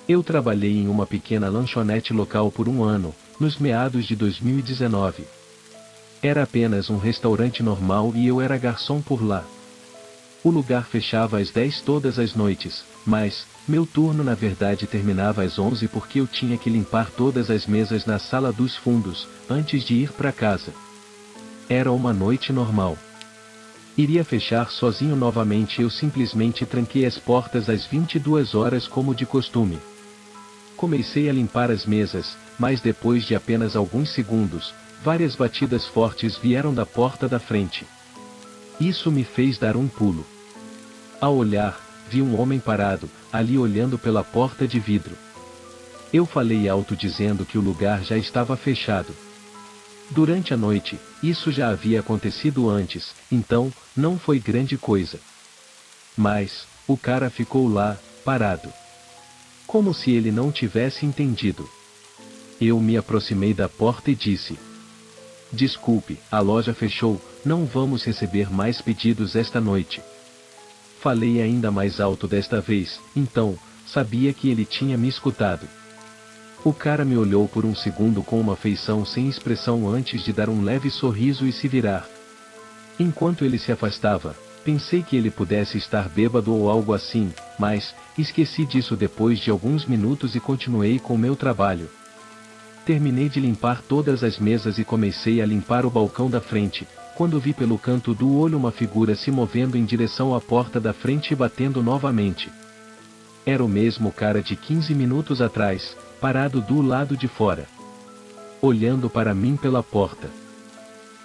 Eu trabalhei em uma pequena lanchonete local por um ano, nos meados de 2019. Era apenas um restaurante normal e eu era garçom por lá. O lugar fechava às 10 todas as noites, mas, meu turno na verdade terminava às 11 porque eu tinha que limpar todas as mesas na sala dos fundos, antes de ir para casa. Era uma noite normal. Iria fechar sozinho novamente e eu simplesmente tranquei as portas às 22 horas como de costume. Comecei a limpar as mesas, mas depois de apenas alguns segundos, várias batidas fortes vieram da porta da frente. Isso me fez dar um pulo. Ao olhar, vi um homem parado, ali olhando pela porta de vidro. Eu falei alto dizendo que o lugar já estava fechado. Durante a noite, isso já havia acontecido antes, então, não foi grande coisa. Mas, o cara ficou lá, parado. Como se ele não tivesse entendido. Eu me aproximei da porta e disse: "Desculpe, a loja fechou, não vamos receber mais pedidos esta noite." Falei ainda mais alto desta vez, então, sabia que ele tinha me escutado. O cara me olhou por um segundo com uma feição sem expressão antes de dar um leve sorriso e se virar. Enquanto ele se afastava, pensei que ele pudesse estar bêbado ou algo assim, mas, esqueci disso depois de alguns minutos e continuei com meu trabalho. Terminei de limpar todas as mesas e comecei a limpar o balcão da frente, quando vi pelo canto do olho uma figura se movendo em direção à porta da frente e batendo novamente. Era o mesmo cara de 15 minutos atrás, parado do lado de fora, olhando para mim pela porta.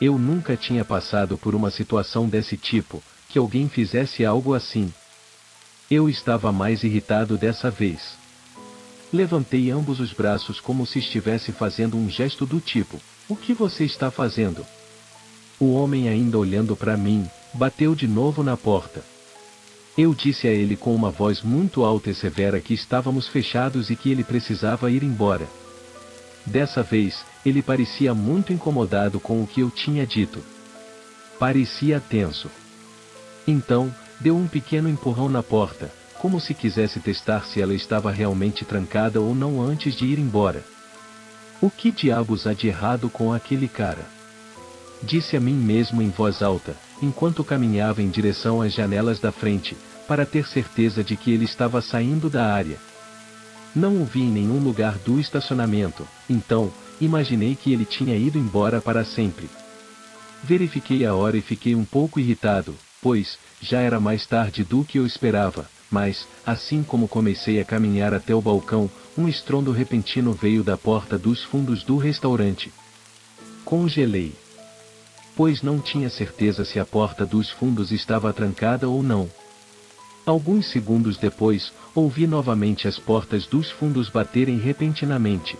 Eu nunca tinha passado por uma situação desse tipo, que alguém fizesse algo assim. Eu estava mais irritado dessa vez. Levantei ambos os braços como se estivesse fazendo um gesto do tipo: "O que você está fazendo?" O homem, ainda olhando para mim, bateu de novo na porta. Eu disse a ele com uma voz muito alta e severa que estávamos fechados e que ele precisava ir embora. Dessa vez, ele parecia muito incomodado com o que eu tinha dito. Parecia tenso. Então, deu um pequeno empurrão na porta, como se quisesse testar se ela estava realmente trancada ou não antes de ir embora. O que diabos há de errado com aquele cara? Disse a mim mesmo em voz alta, enquanto caminhava em direção às janelas da frente, para ter certeza de que ele estava saindo da área. Não o vi em nenhum lugar do estacionamento, então, imaginei que ele tinha ido embora para sempre. Verifiquei a hora e fiquei um pouco irritado, pois, já era mais tarde do que eu esperava, mas, assim como comecei a caminhar até o balcão, um estrondo repentino veio da porta dos fundos do restaurante. Congelei. Pois não tinha certeza se a porta dos fundos estava trancada ou não. Alguns segundos depois, ouvi novamente as portas dos fundos baterem repentinamente.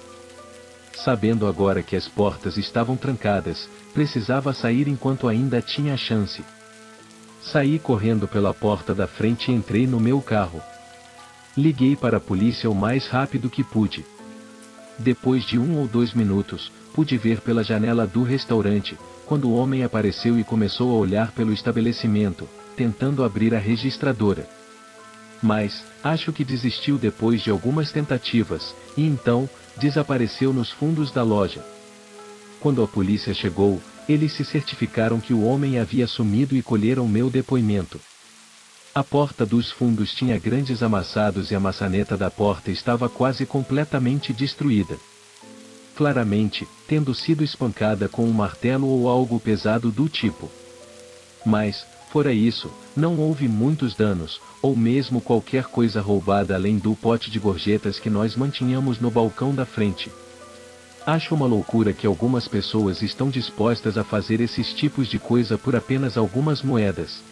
Sabendo agora que as portas estavam trancadas, precisava sair enquanto ainda tinha a chance. Saí correndo pela porta da frente e entrei no meu carro. Liguei para a polícia o mais rápido que pude. Depois de 1 ou 2 minutos, pude ver pela janela do restaurante, quando o homem apareceu e começou a olhar pelo estabelecimento, tentando abrir a registradora. Mas, acho que desistiu depois de algumas tentativas, e então, desapareceu nos fundos da loja. Quando a polícia chegou, eles se certificaram que o homem havia sumido e colheram meu depoimento. A porta dos fundos tinha grandes amassados e a maçaneta da porta estava quase completamente destruída. Claramente, tendo sido espancada com um martelo ou algo pesado do tipo. Mas, fora isso, não houve muitos danos, ou mesmo qualquer coisa roubada além do pote de gorjetas que nós mantínhamos no balcão da frente. Acho uma loucura que algumas pessoas estão dispostas a fazer esses tipos de coisa por apenas algumas moedas.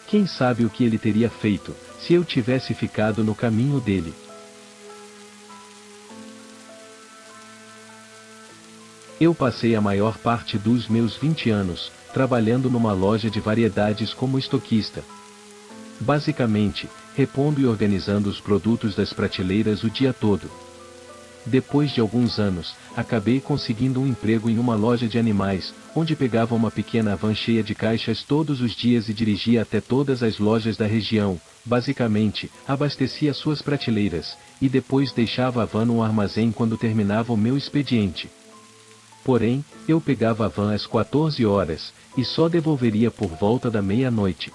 Quem sabe o que ele teria feito, se eu tivesse ficado no caminho dele. Eu passei a maior parte dos meus 20 anos, trabalhando numa loja de variedades como estoquista. Basicamente, repondo e organizando os produtos das prateleiras o dia todo. Depois de alguns anos, acabei conseguindo um emprego em uma loja de animais, onde pegava uma pequena van cheia de caixas todos os dias e dirigia até todas as lojas da região. Basicamente, abastecia suas prateleiras, e depois deixava a van no armazém quando terminava o meu expediente. Porém, eu pegava a van às 14 horas, e só devolveria por volta da meia-noite.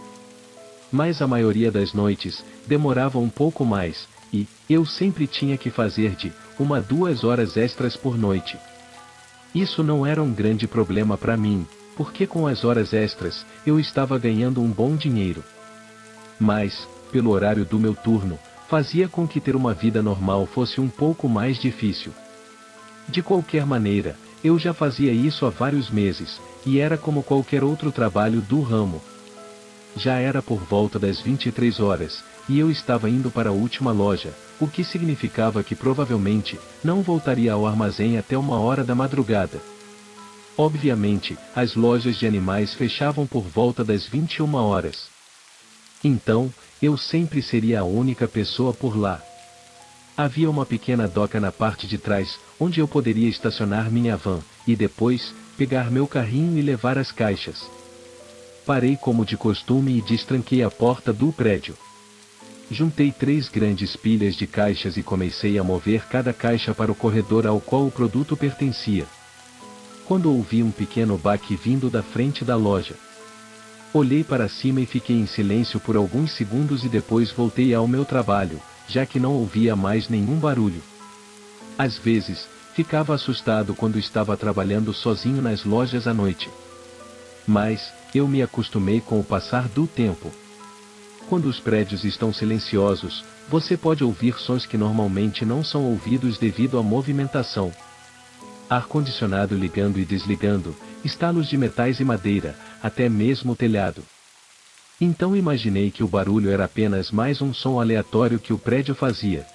Mas a maioria das noites, demorava um pouco mais, e eu sempre tinha que fazer de 1 a 2 horas extras por noite. Isso não era um grande problema para mim, porque com as horas extras, eu estava ganhando um bom dinheiro. Mas, pelo horário do meu turno, fazia com que ter uma vida normal fosse um pouco mais difícil. De qualquer maneira, eu já fazia isso há vários meses, e era como qualquer outro trabalho do ramo. Já era por volta das 23 horas, e eu estava indo para a última loja, o que significava que provavelmente não voltaria ao armazém até 1 hora da madrugada. Obviamente, as lojas de animais fechavam por volta das 21 horas. Então, eu sempre seria a única pessoa por lá. Havia uma pequena doca na parte de trás, onde eu poderia estacionar minha van, e depois, pegar meu carrinho e levar as caixas. Parei como de costume e destranquei a porta do prédio. Juntei 3 grandes pilhas de caixas e comecei a mover cada caixa para o corredor ao qual o produto pertencia. Quando ouvi um pequeno baque vindo da frente da loja. Olhei para cima e fiquei em silêncio por alguns segundos e depois voltei ao meu trabalho, já que não ouvia mais nenhum barulho. Às vezes, ficava assustado quando estava trabalhando sozinho nas lojas à noite. Mas, eu me acostumei com o passar do tempo. Quando os prédios estão silenciosos, você pode ouvir sons que normalmente não são ouvidos devido à movimentação. Ar-condicionado ligando e desligando, estalos de metais e madeira, até mesmo o telhado. Então imaginei que o barulho era apenas mais um som aleatório que o prédio fazia.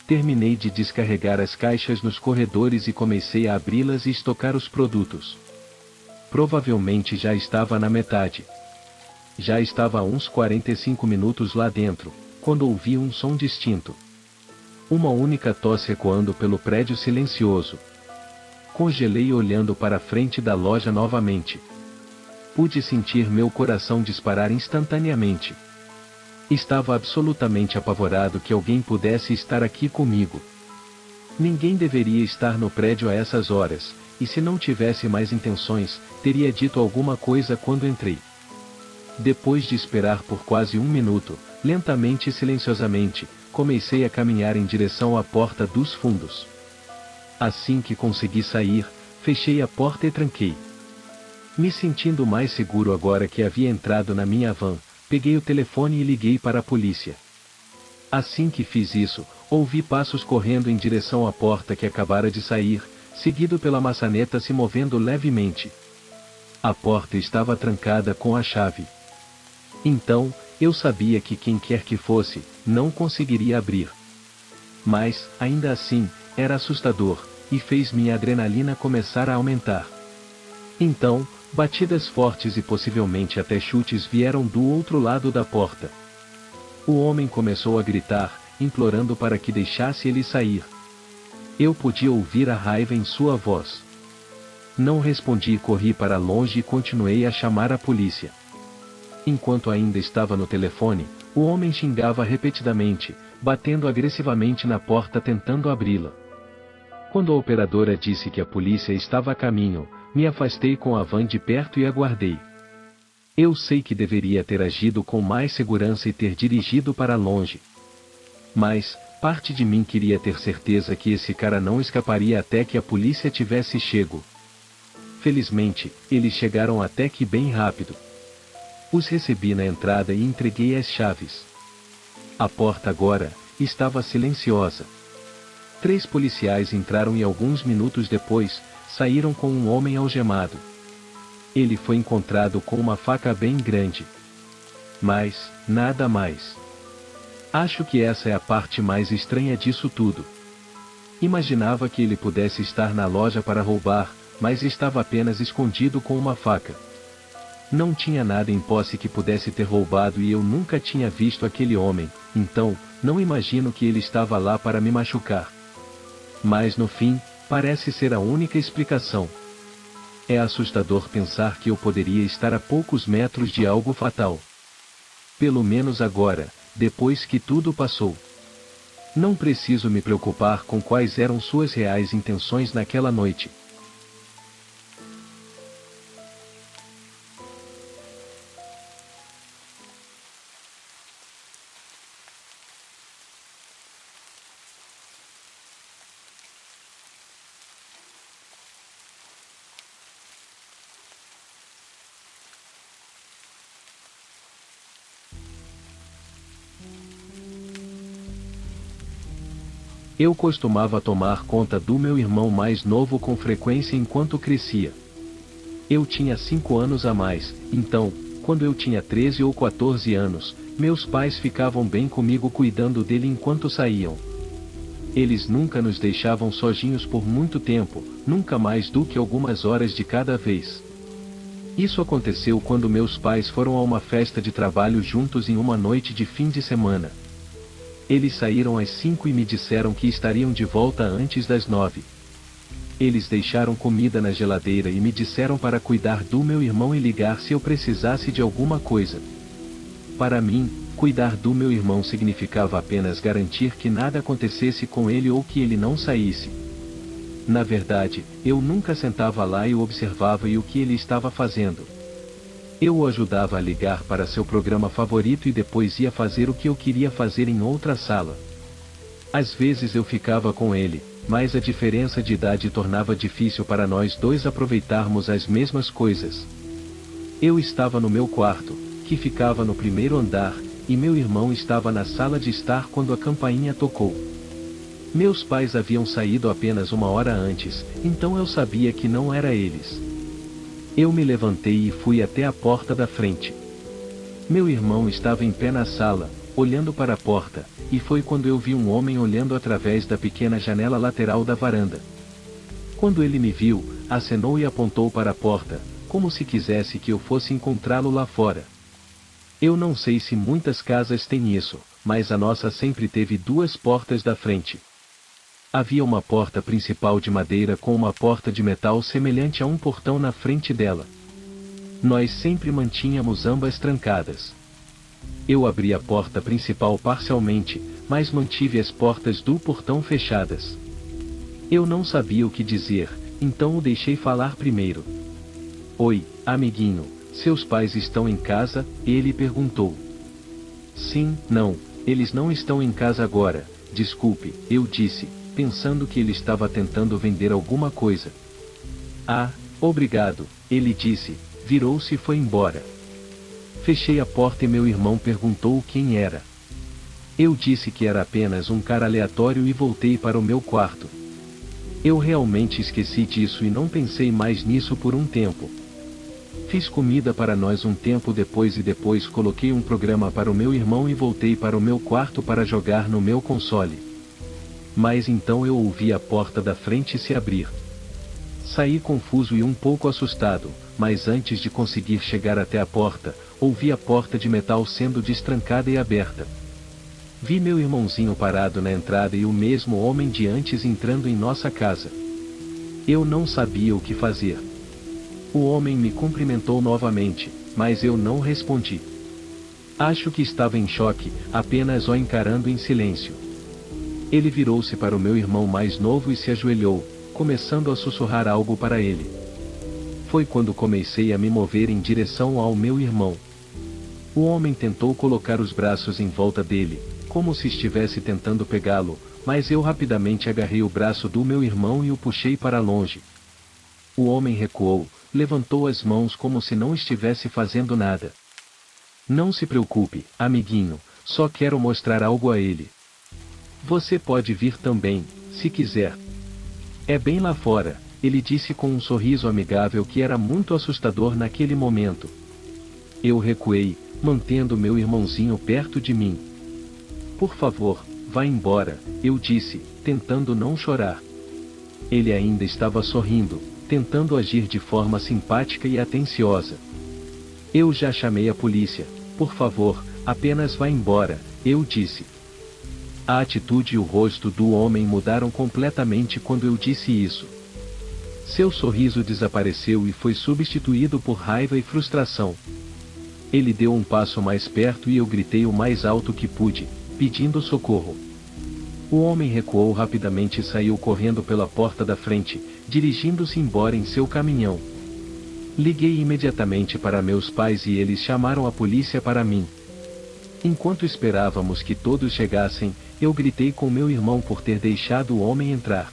Terminei de descarregar as caixas nos corredores e comecei a abri-las e estocar os produtos. Provavelmente já estava na metade. Já estava há uns 45 minutos lá dentro, quando ouvi um som distinto. Uma única tosse ecoando pelo prédio silencioso. Congelei olhando para a frente da loja novamente. Pude sentir meu coração disparar instantaneamente. Estava absolutamente apavorado que alguém pudesse estar aqui comigo. Ninguém deveria estar no prédio a essas horas, e se não tivesse mais intenções, teria dito alguma coisa quando entrei. Depois de esperar por quase 1 minuto, lentamente e silenciosamente, comecei a caminhar em direção à porta dos fundos. Assim que consegui sair, fechei a porta e tranquei. Me sentindo mais seguro agora que havia entrado na minha van, peguei o telefone e liguei para a polícia. Assim que fiz isso, ouvi passos correndo em direção à porta que acabara de sair, seguido pela maçaneta se movendo levemente. A porta estava trancada com a chave. Então, eu sabia que quem quer que fosse, não conseguiria abrir. Mas, ainda assim, era assustador, e fez minha adrenalina começar a aumentar. Então, batidas fortes e possivelmente até chutes vieram do outro lado da porta. O homem começou a gritar, implorando para que deixasse ele sair. Eu podia ouvir a raiva em sua voz. Não respondi e corri para longe e continuei a chamar a polícia. Enquanto ainda estava no telefone, o homem xingava repetidamente, batendo agressivamente na porta tentando abri-la. Quando a operadora disse que a polícia estava a caminho, me afastei com a van de perto e aguardei. Eu sei que deveria ter agido com mais segurança e ter dirigido para longe. Mas, parte de mim queria ter certeza que esse cara não escaparia até que a polícia tivesse chego. Felizmente, eles chegaram até que bem rápido. Os recebi na entrada e entreguei as chaves. A porta agora estava silenciosa. 3 policiais entraram e alguns minutos depois, saíram com um homem algemado. Ele foi encontrado com uma faca bem grande. Mas, nada mais. Acho que essa é a parte mais estranha disso tudo. Imaginava que ele pudesse estar na loja para roubar, mas estava apenas escondido com uma faca. Não tinha nada em posse que pudesse ter roubado e eu nunca tinha visto aquele homem, então, não imagino que ele estava lá para me machucar. Mas no fim, parece ser a única explicação. É assustador pensar que eu poderia estar a poucos metros de algo fatal. Pelo menos agora, depois que tudo passou. Não preciso me preocupar com quais eram suas reais intenções naquela noite. Eu costumava tomar conta do meu irmão mais novo com frequência enquanto crescia. Eu tinha 5 anos a mais, então, quando eu tinha 13 ou 14 anos, meus pais ficavam bem comigo cuidando dele enquanto saíam. Eles nunca nos deixavam sozinhos por muito tempo, nunca mais do que algumas horas de cada vez. Isso aconteceu quando meus pais foram a uma festa de trabalho juntos em uma noite de fim de semana. Eles saíram às 5 e me disseram que estariam de volta antes das 9. Eles deixaram comida na geladeira e me disseram para cuidar do meu irmão e ligar se eu precisasse de alguma coisa. Para mim, cuidar do meu irmão significava apenas garantir que nada acontecesse com ele ou que ele não saísse. Na verdade, eu nunca sentava lá e o observava e o que ele estava fazendo. Eu o ajudava a ligar para seu programa favorito e depois ia fazer o que eu queria fazer em outra sala. Às vezes eu ficava com ele, mas a diferença de idade tornava difícil para nós dois aproveitarmos as mesmas coisas. Eu estava no meu quarto, que ficava no primeiro andar, e meu irmão estava na sala de estar quando a campainha tocou. Meus pais haviam saído apenas uma hora antes, então eu sabia que não era eles. Eu me levantei e fui até a porta da frente. Meu irmão estava em pé na sala, olhando para a porta, e foi quando eu vi um homem olhando através da pequena janela lateral da varanda. Quando ele me viu, acenou e apontou para a porta, como se quisesse que eu fosse encontrá-lo lá fora. Eu não sei se muitas casas têm isso, mas a nossa sempre teve 2 portas da frente. Havia uma porta principal de madeira com uma porta de metal semelhante a um portão na frente dela. Nós sempre mantínhamos ambas trancadas. Eu abri a porta principal parcialmente, mas mantive as portas do portão fechadas. Eu não sabia o que dizer, então o deixei falar primeiro. Oi, amiguinho, seus pais estão em casa? Ele perguntou. Sim, não, eles não estão em casa agora, desculpe, eu disse, pensando que ele estava tentando vender alguma coisa. Ah, obrigado, ele disse, virou-se e foi embora. Fechei a porta e meu irmão perguntou quem era. Eu disse que era apenas um cara aleatório e voltei para o meu quarto. Eu realmente esqueci disso e não pensei mais nisso por um tempo. Fiz comida para nós um tempo depois e depois coloquei um programa para o meu irmão e voltei para o meu quarto para jogar no meu console. Mas então eu ouvi a porta da frente se abrir. Saí confuso e um pouco assustado, mas antes de conseguir chegar até a porta, ouvi a porta de metal sendo destrancada e aberta. Vi meu irmãozinho parado na entrada e o mesmo homem de antes entrando em nossa casa. Eu não sabia o que fazer. O homem me cumprimentou novamente, mas eu não respondi. Acho que estava em choque, apenas o encarando em silêncio. Ele virou-se para o meu irmão mais novo e se ajoelhou, começando a sussurrar algo para ele. Foi quando comecei a me mover em direção ao meu irmão. O homem tentou colocar os braços em volta dele, como se estivesse tentando pegá-lo, mas eu rapidamente agarrei o braço do meu irmão e o puxei para longe. O homem recuou, levantou as mãos como se não estivesse fazendo nada. Não se preocupe, amiguinho, só quero mostrar algo a ele. Você pode vir também, se quiser. É bem lá fora, ele disse com um sorriso amigável que era muito assustador naquele momento. Eu recuei, mantendo meu irmãozinho perto de mim. Por favor, vá embora, eu disse, tentando não chorar. Ele ainda estava sorrindo, tentando agir de forma simpática e atenciosa. Eu já chamei a polícia, por favor, apenas vá embora, eu disse. A atitude e o rosto do homem mudaram completamente quando eu disse isso. Seu sorriso desapareceu e foi substituído por raiva e frustração. Ele deu um passo mais perto e eu gritei o mais alto que pude, pedindo socorro. O homem recuou rapidamente e saiu correndo pela porta da frente, dirigindo-se embora em seu caminhão. Liguei imediatamente para meus pais e eles chamaram a polícia para mim. Enquanto esperávamos que todos chegassem, eu gritei com meu irmão por ter deixado o homem entrar.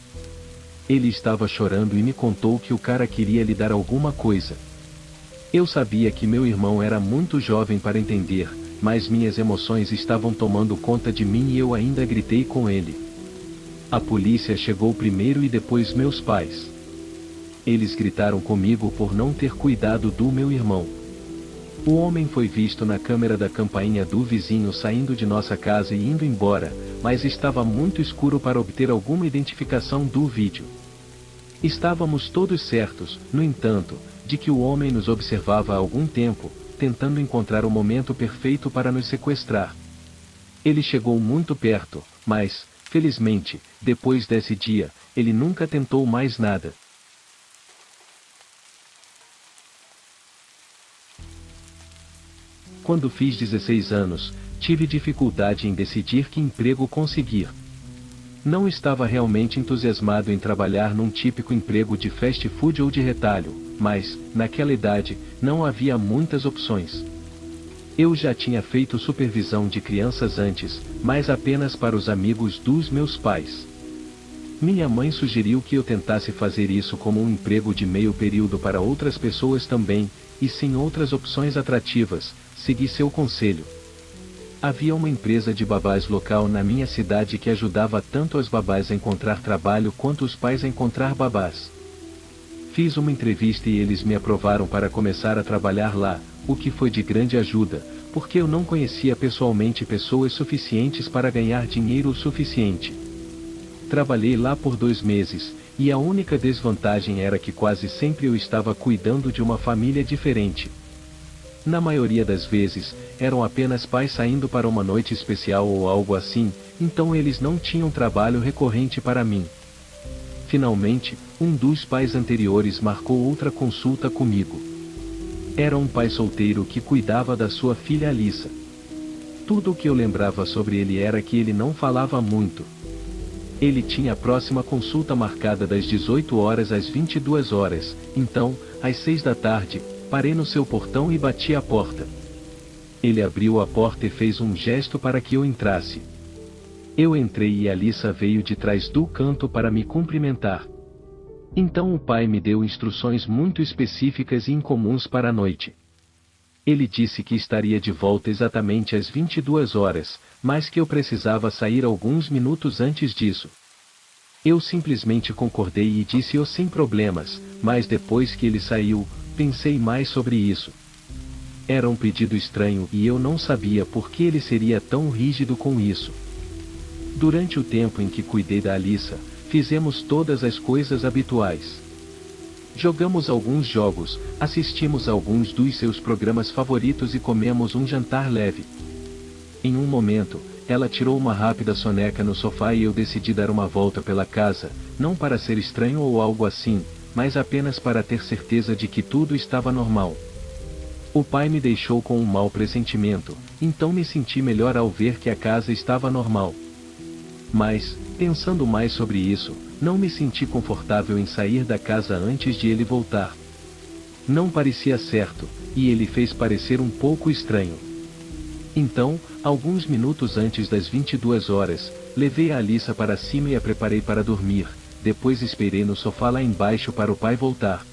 Ele estava chorando e me contou que o cara queria lhe dar alguma coisa. Eu sabia que meu irmão era muito jovem para entender, mas minhas emoções estavam tomando conta de mim e eu ainda gritei com ele. A polícia chegou primeiro e depois meus pais. Eles gritaram comigo por não ter cuidado do meu irmão. O homem foi visto na câmera da campainha do vizinho saindo de nossa casa e indo embora, mas estava muito escuro para obter alguma identificação do vídeo. Estávamos todos certos, no entanto, de que o homem nos observava há algum tempo, tentando encontrar o momento perfeito para nos sequestrar. Ele chegou muito perto, mas, felizmente, depois desse dia, ele nunca tentou mais nada. Quando fiz 16 anos, tive dificuldade em decidir que emprego conseguir. Não estava realmente entusiasmado em trabalhar num típico emprego de fast food ou de retalho, mas, naquela idade, não havia muitas opções. Eu já tinha feito supervisão de crianças antes, mas apenas para os amigos dos meus pais. Minha mãe sugeriu que eu tentasse fazer isso como um emprego de meio período para outras pessoas também, e sem outras opções atrativas, segui seu conselho. Havia uma empresa de babás local na minha cidade que ajudava tanto as babás a encontrar trabalho quanto os pais a encontrar babás. Fiz uma entrevista e eles me aprovaram para começar a trabalhar lá, o que foi de grande ajuda, porque eu não conhecia pessoalmente pessoas suficientes para ganhar dinheiro o suficiente. Trabalhei lá por 2 meses, e a única desvantagem era que quase sempre eu estava cuidando de uma família diferente. Na maioria das vezes, eram apenas pais saindo para uma noite especial ou algo assim, então eles não tinham trabalho recorrente para mim. Finalmente, um dos pais anteriores marcou outra consulta comigo. Era um pai solteiro que cuidava da sua filha Alissa. Tudo o que eu lembrava sobre ele era que ele não falava muito. Ele tinha a próxima consulta marcada das 18 horas às 22 horas, então, às 6 da tarde, parei no seu portão e bati a porta. Ele abriu a porta e fez um gesto para que eu entrasse. Eu entrei e Alissa veio de trás do canto para me cumprimentar. Então o pai me deu instruções muito específicas e incomuns para a noite. Ele disse que estaria de volta exatamente às 22 horas, mas que eu precisava sair alguns minutos antes disso. Eu simplesmente concordei e disse sem problemas, mas depois que ele saiu, pensei mais sobre isso. Era um pedido estranho e eu não sabia por que ele seria tão rígido com isso. Durante o tempo em que cuidei da Alissa, fizemos todas as coisas habituais. Jogamos alguns jogos, assistimos a alguns dos seus programas favoritos e comemos um jantar leve. Em um momento, ela tirou uma rápida soneca no sofá e eu decidi dar uma volta pela casa, não para ser estranho ou algo assim, mas apenas para ter certeza de que tudo estava normal. O pai me deixou com um mau pressentimento, então me senti melhor ao ver que a casa estava normal. Mas, pensando mais sobre isso, não me senti confortável em sair da casa antes de ele voltar. Não parecia certo, e ele fez parecer um pouco estranho. Então, alguns minutos antes das 22 horas, levei a Alissa para cima e a preparei para dormir, depois esperei no sofá lá embaixo para o pai voltar.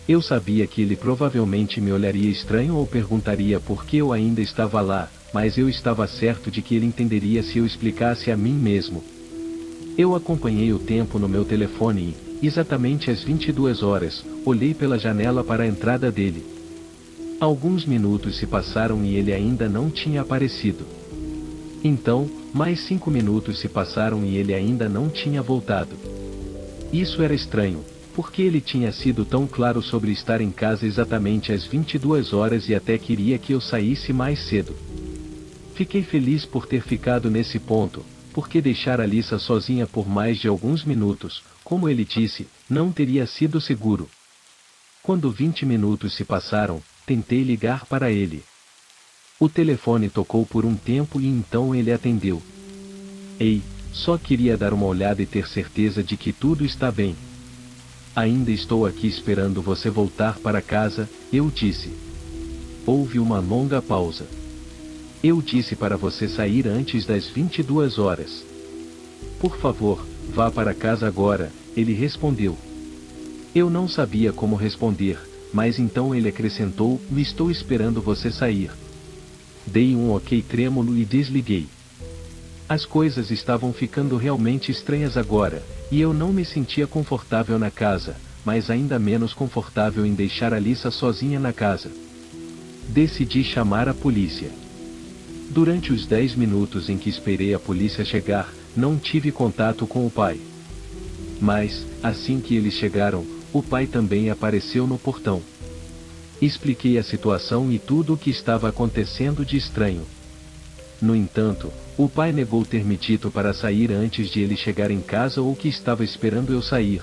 Eu sabia que ele provavelmente me olharia estranho ou perguntaria por que eu ainda estava lá, mas eu estava certo de que ele entenderia se eu explicasse a mim mesmo. Eu acompanhei o tempo no meu telefone e, exatamente às 22 horas, olhei pela janela para a entrada dele. Alguns minutos se passaram e ele ainda não tinha aparecido. Então, mais 5 minutos se passaram e ele ainda não tinha voltado. Isso era estranho, porque ele tinha sido tão claro sobre estar em casa exatamente às 22 horas e até queria que eu saísse mais cedo. Fiquei feliz por ter ficado nesse ponto, porque deixar Alissa sozinha por mais de alguns minutos, como ele disse, não teria sido seguro. Quando 20 minutos se passaram, tentei ligar para ele. O telefone tocou por um tempo e então ele atendeu. Ei, Só queria dar uma olhada e ter certeza de que tudo está bem. Ainda estou aqui esperando você voltar para casa, eu disse. Houve uma longa pausa. Eu disse para você sair antes das 22 horas. Por favor, vá para casa agora, ele respondeu. Eu não sabia como responder, mas então ele acrescentou: estou esperando você sair. Dei um ok trêmulo e desliguei. As coisas estavam ficando realmente estranhas agora, e eu não me sentia confortável na casa, mas ainda menos confortável em deixar Alyssa sozinha na casa. Decidi chamar a polícia. Durante os 10 minutos em que esperei a polícia chegar, não tive contato com o pai. Mas, assim que eles chegaram, o pai também apareceu no portão. Expliquei a situação e tudo o que estava acontecendo de estranho. No entanto, o pai negou ter me dito para sair antes de ele chegar em casa ou que estava esperando eu sair.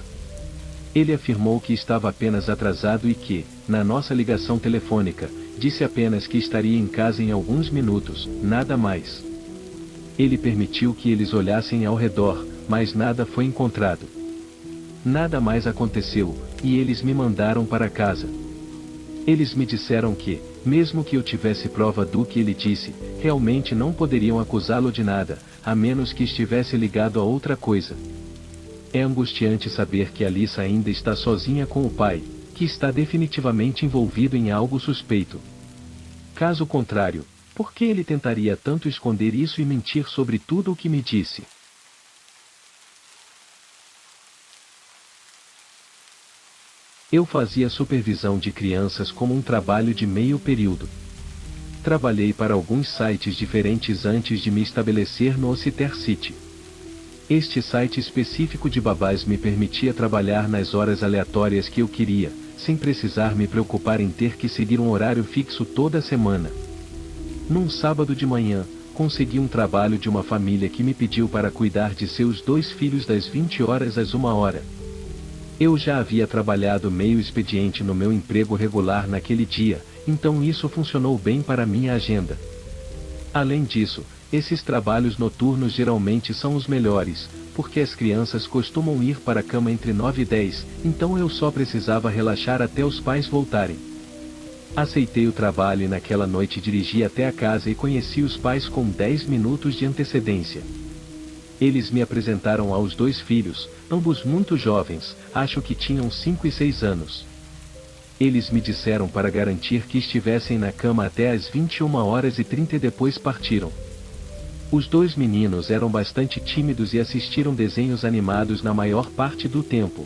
Ele afirmou que estava apenas atrasado e que, na nossa ligação telefônica, disse apenas que estaria em casa em alguns minutos, nada mais. Ele permitiu que eles olhassem ao redor, mas nada foi encontrado. Nada mais aconteceu, e eles me mandaram para casa. Eles me disseram que, mesmo que eu tivesse prova do que ele disse, realmente não poderiam acusá-lo de nada, a menos que estivesse ligado a outra coisa. É angustiante saber que Alyssa ainda está sozinha com o pai, que está definitivamente envolvido em algo suspeito. Caso contrário, por que ele tentaria tanto esconder isso e mentir sobre tudo o que me disse? Eu fazia supervisão de crianças como um trabalho de meio período. Trabalhei para alguns sites diferentes antes de me estabelecer no Ociter City. Este site específico de babás me permitia trabalhar nas horas aleatórias que eu queria, sem precisar me preocupar em ter que seguir um horário fixo toda semana. Num sábado de manhã, consegui um trabalho de uma família que me pediu para cuidar de seus 2 filhos das 20 horas às 1 hora. Eu já havia trabalhado meio expediente no meu emprego regular naquele dia, então isso funcionou bem para minha agenda. Além disso, esses trabalhos noturnos geralmente são os melhores, porque as crianças costumam ir para a cama entre 9 e 10, então eu só precisava relaxar até os pais voltarem. Aceitei o trabalho e naquela noite dirigi até a casa e conheci os pais com 10 minutos de antecedência. Eles me apresentaram aos 2 filhos, ambos muito jovens, acho que tinham 5 e 6 anos. Eles me disseram para garantir que estivessem na cama até às 21 horas e 30 e depois partiram. Os 2 meninos eram bastante tímidos e assistiram desenhos animados na maior parte do tempo.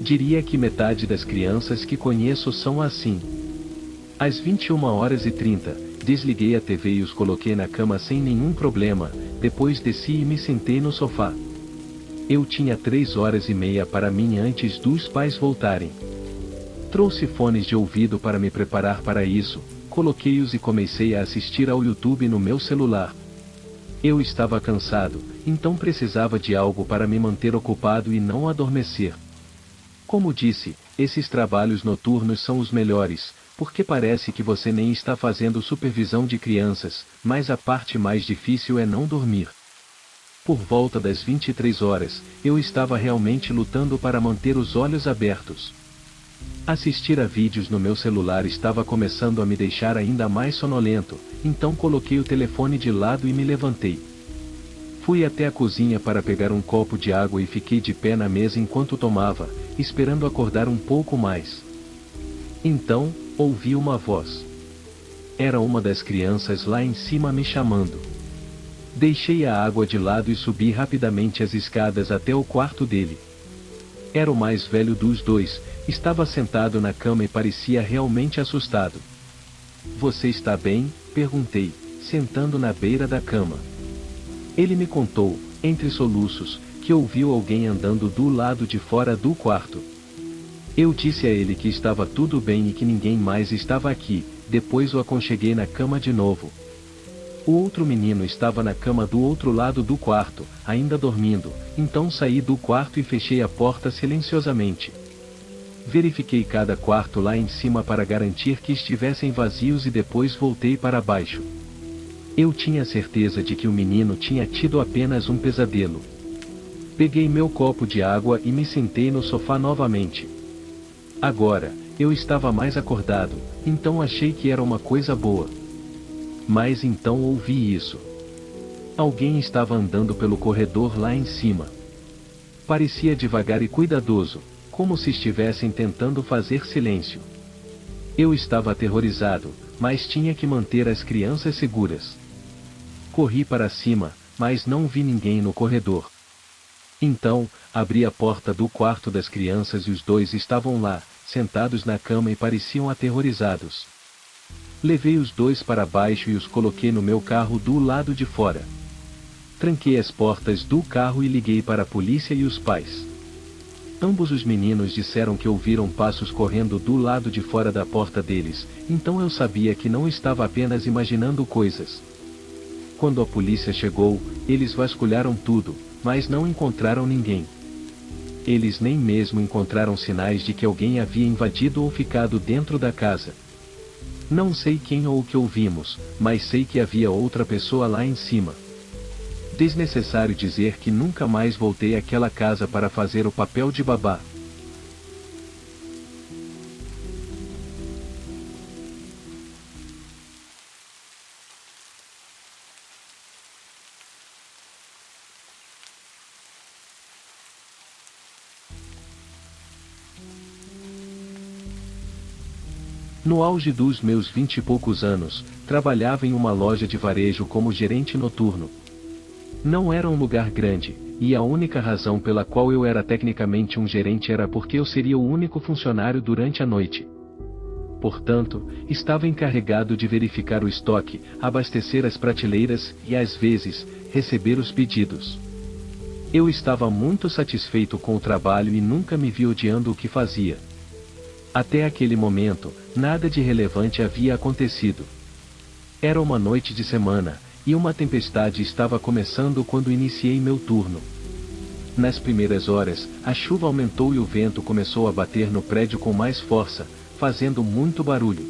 Diria que metade das crianças que conheço são assim. Às 21 horas e 30, desliguei a TV e os coloquei na cama sem nenhum problema, depois desci e me sentei no sofá. Eu tinha 3 horas e meia para mim antes dos pais voltarem. Trouxe fones de ouvido para me preparar para isso, coloquei-os e comecei a assistir ao YouTube no meu celular. Eu estava cansado, então precisava de algo para me manter ocupado e não adormecer. Como disse, esses trabalhos noturnos são os melhores, porque parece que você nem está fazendo supervisão de crianças, mas a parte mais difícil é não dormir. Por volta das 23 horas, eu estava realmente lutando para manter os olhos abertos. Assistir a vídeos no meu celular estava começando a me deixar ainda mais sonolento, então coloquei o telefone de lado e me levantei. Fui até a cozinha para pegar um copo de água e fiquei de pé na mesa enquanto tomava, esperando acordar um pouco mais. Então, ouvi uma voz. Era uma das crianças lá em cima me chamando. Deixei a água de lado e subi rapidamente as escadas até o quarto dele. Era o mais velho dos 2, estava sentado na cama e parecia realmente assustado. Você está bem? Perguntei, sentando na beira da cama. Ele me contou, entre soluços, que ouviu alguém andando do lado de fora do quarto. Eu disse a ele que estava tudo bem e que ninguém mais estava aqui, depois o aconcheguei na cama de novo. O outro menino estava na cama do outro lado do quarto, ainda dormindo, então saí do quarto e fechei a porta silenciosamente. Verifiquei cada quarto lá em cima para garantir que estivessem vazios e depois voltei para baixo. Eu tinha certeza de que o menino tinha tido apenas um pesadelo. Peguei meu copo de água e me sentei no sofá novamente. Agora, eu estava mais acordado, então achei que era uma coisa boa. Mas então ouvi isso. Alguém estava andando pelo corredor lá em cima. Parecia devagar e cuidadoso, como se estivessem tentando fazer silêncio. Eu estava aterrorizado, mas tinha que manter as crianças seguras. Corri para cima, mas não vi ninguém no corredor. Então, abri a porta do quarto das crianças e os dois estavam lá, sentados na cama e pareciam aterrorizados. Levei os dois para baixo e os coloquei no meu carro do lado de fora. Tranquei as portas do carro e liguei para a polícia e os pais. Ambos os meninos disseram que ouviram passos correndo do lado de fora da porta deles, então eu sabia que não estava apenas imaginando coisas. Quando a polícia chegou, eles vasculharam tudo, mas não encontraram ninguém. Eles nem mesmo encontraram sinais de que alguém havia invadido ou ficado dentro da casa. Não sei quem ou o que ouvimos, mas sei que havia outra pessoa lá em cima. Desnecessário dizer que nunca mais voltei àquela casa para fazer o papel de babá. No auge dos meus 20 e poucos anos, trabalhava em uma loja de varejo como gerente noturno. Não era um lugar grande, e a única razão pela qual eu era tecnicamente um gerente era porque eu seria o único funcionário durante a noite. Portanto, estava encarregado de verificar o estoque, abastecer as prateleiras e, às vezes, receber os pedidos. Eu estava muito satisfeito com o trabalho e nunca me vi odiando o que fazia. Até aquele momento, nada de relevante havia acontecido. Era uma noite de semana, e uma tempestade estava começando quando iniciei meu turno. Nas primeiras horas, a chuva aumentou e o vento começou a bater no prédio com mais força, fazendo muito barulho.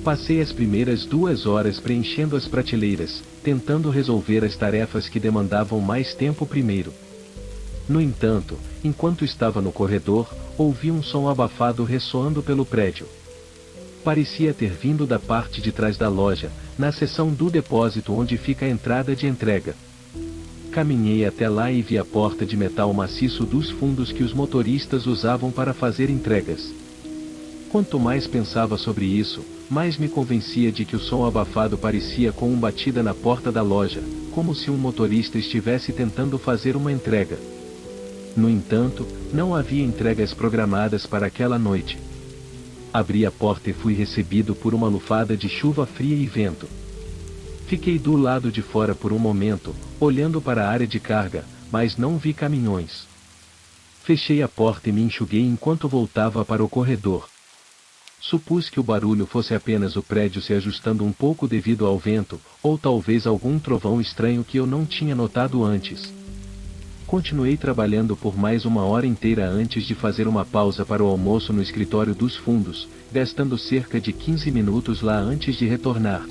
Passei as primeiras 2 horas preenchendo as prateleiras, tentando resolver as tarefas que demandavam mais tempo primeiro. No entanto, enquanto estava no corredor, ouvi um som abafado ressoando pelo prédio. Parecia ter vindo da parte de trás da loja, na seção do depósito onde fica a entrada de entrega. Caminhei até lá e vi a porta de metal maciço dos fundos que os motoristas usavam para fazer entregas. Quanto mais pensava sobre isso, mais me convencia de que o som abafado parecia com uma batida na porta da loja, como se um motorista estivesse tentando fazer uma entrega. No entanto, não havia entregas programadas para aquela noite. Abri a porta e fui recebido por uma lufada de chuva fria e vento. Fiquei do lado de fora por um momento, olhando para a área de carga, mas não vi caminhões. Fechei a porta e me enxuguei enquanto voltava para o corredor. Supus que o barulho fosse apenas o prédio se ajustando um pouco devido ao vento, ou talvez algum trovão estranho que eu não tinha notado antes. Continuei trabalhando por mais 1 hora inteira antes de fazer uma pausa para o almoço no escritório dos fundos, gastando cerca de 15 minutos lá antes de retornar.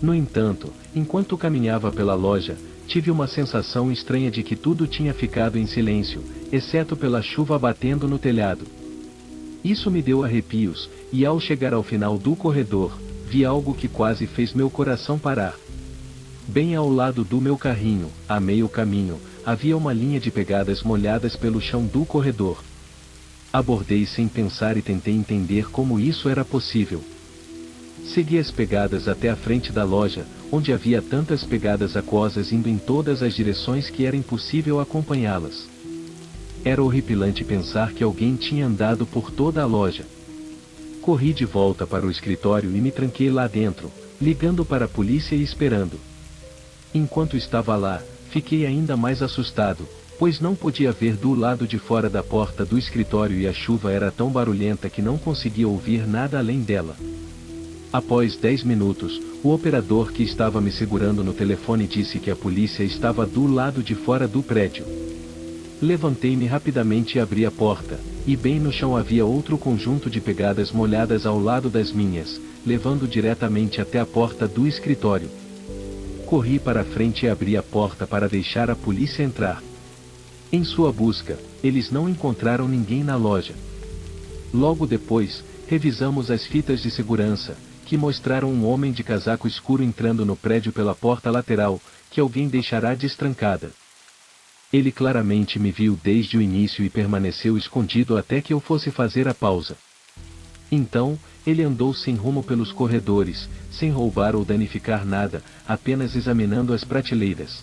No entanto, enquanto caminhava pela loja, tive uma sensação estranha de que tudo tinha ficado em silêncio, exceto pela chuva batendo no telhado. Isso me deu arrepios, e ao chegar ao final do corredor, vi algo que quase fez meu coração parar. Bem ao lado do meu carrinho, a meio caminho, havia uma linha de pegadas molhadas pelo chão do corredor. Abordei sem pensar e tentei entender como isso era possível. Segui as pegadas até a frente da loja, onde havia tantas pegadas aquosas indo em todas as direções que era impossível acompanhá-las. Era horripilante pensar que alguém tinha andado por toda a loja. Corri de volta para o escritório e me tranquei lá dentro, ligando para a polícia e esperando. Enquanto estava lá, fiquei ainda mais assustado, pois não podia ver do lado de fora da porta do escritório e a chuva era tão barulhenta que não conseguia ouvir nada além dela. Após 10 minutos, o operador que estava me segurando no telefone disse que a polícia estava do lado de fora do prédio. Levantei-me rapidamente e abri a porta, e bem no chão havia outro conjunto de pegadas molhadas ao lado das minhas, levando diretamente até a porta do escritório. Corri para a frente e abri a porta para deixar a polícia entrar. Em sua busca, eles não encontraram ninguém na loja. Logo depois, revisamos as fitas de segurança, que mostraram um homem de casaco escuro entrando no prédio pela porta lateral, que alguém deixará destrancada. Ele claramente me viu desde o início e permaneceu escondido até que eu fosse fazer a pausa. Então, ele andou sem rumo pelos corredores, sem roubar ou danificar nada, apenas examinando as prateleiras.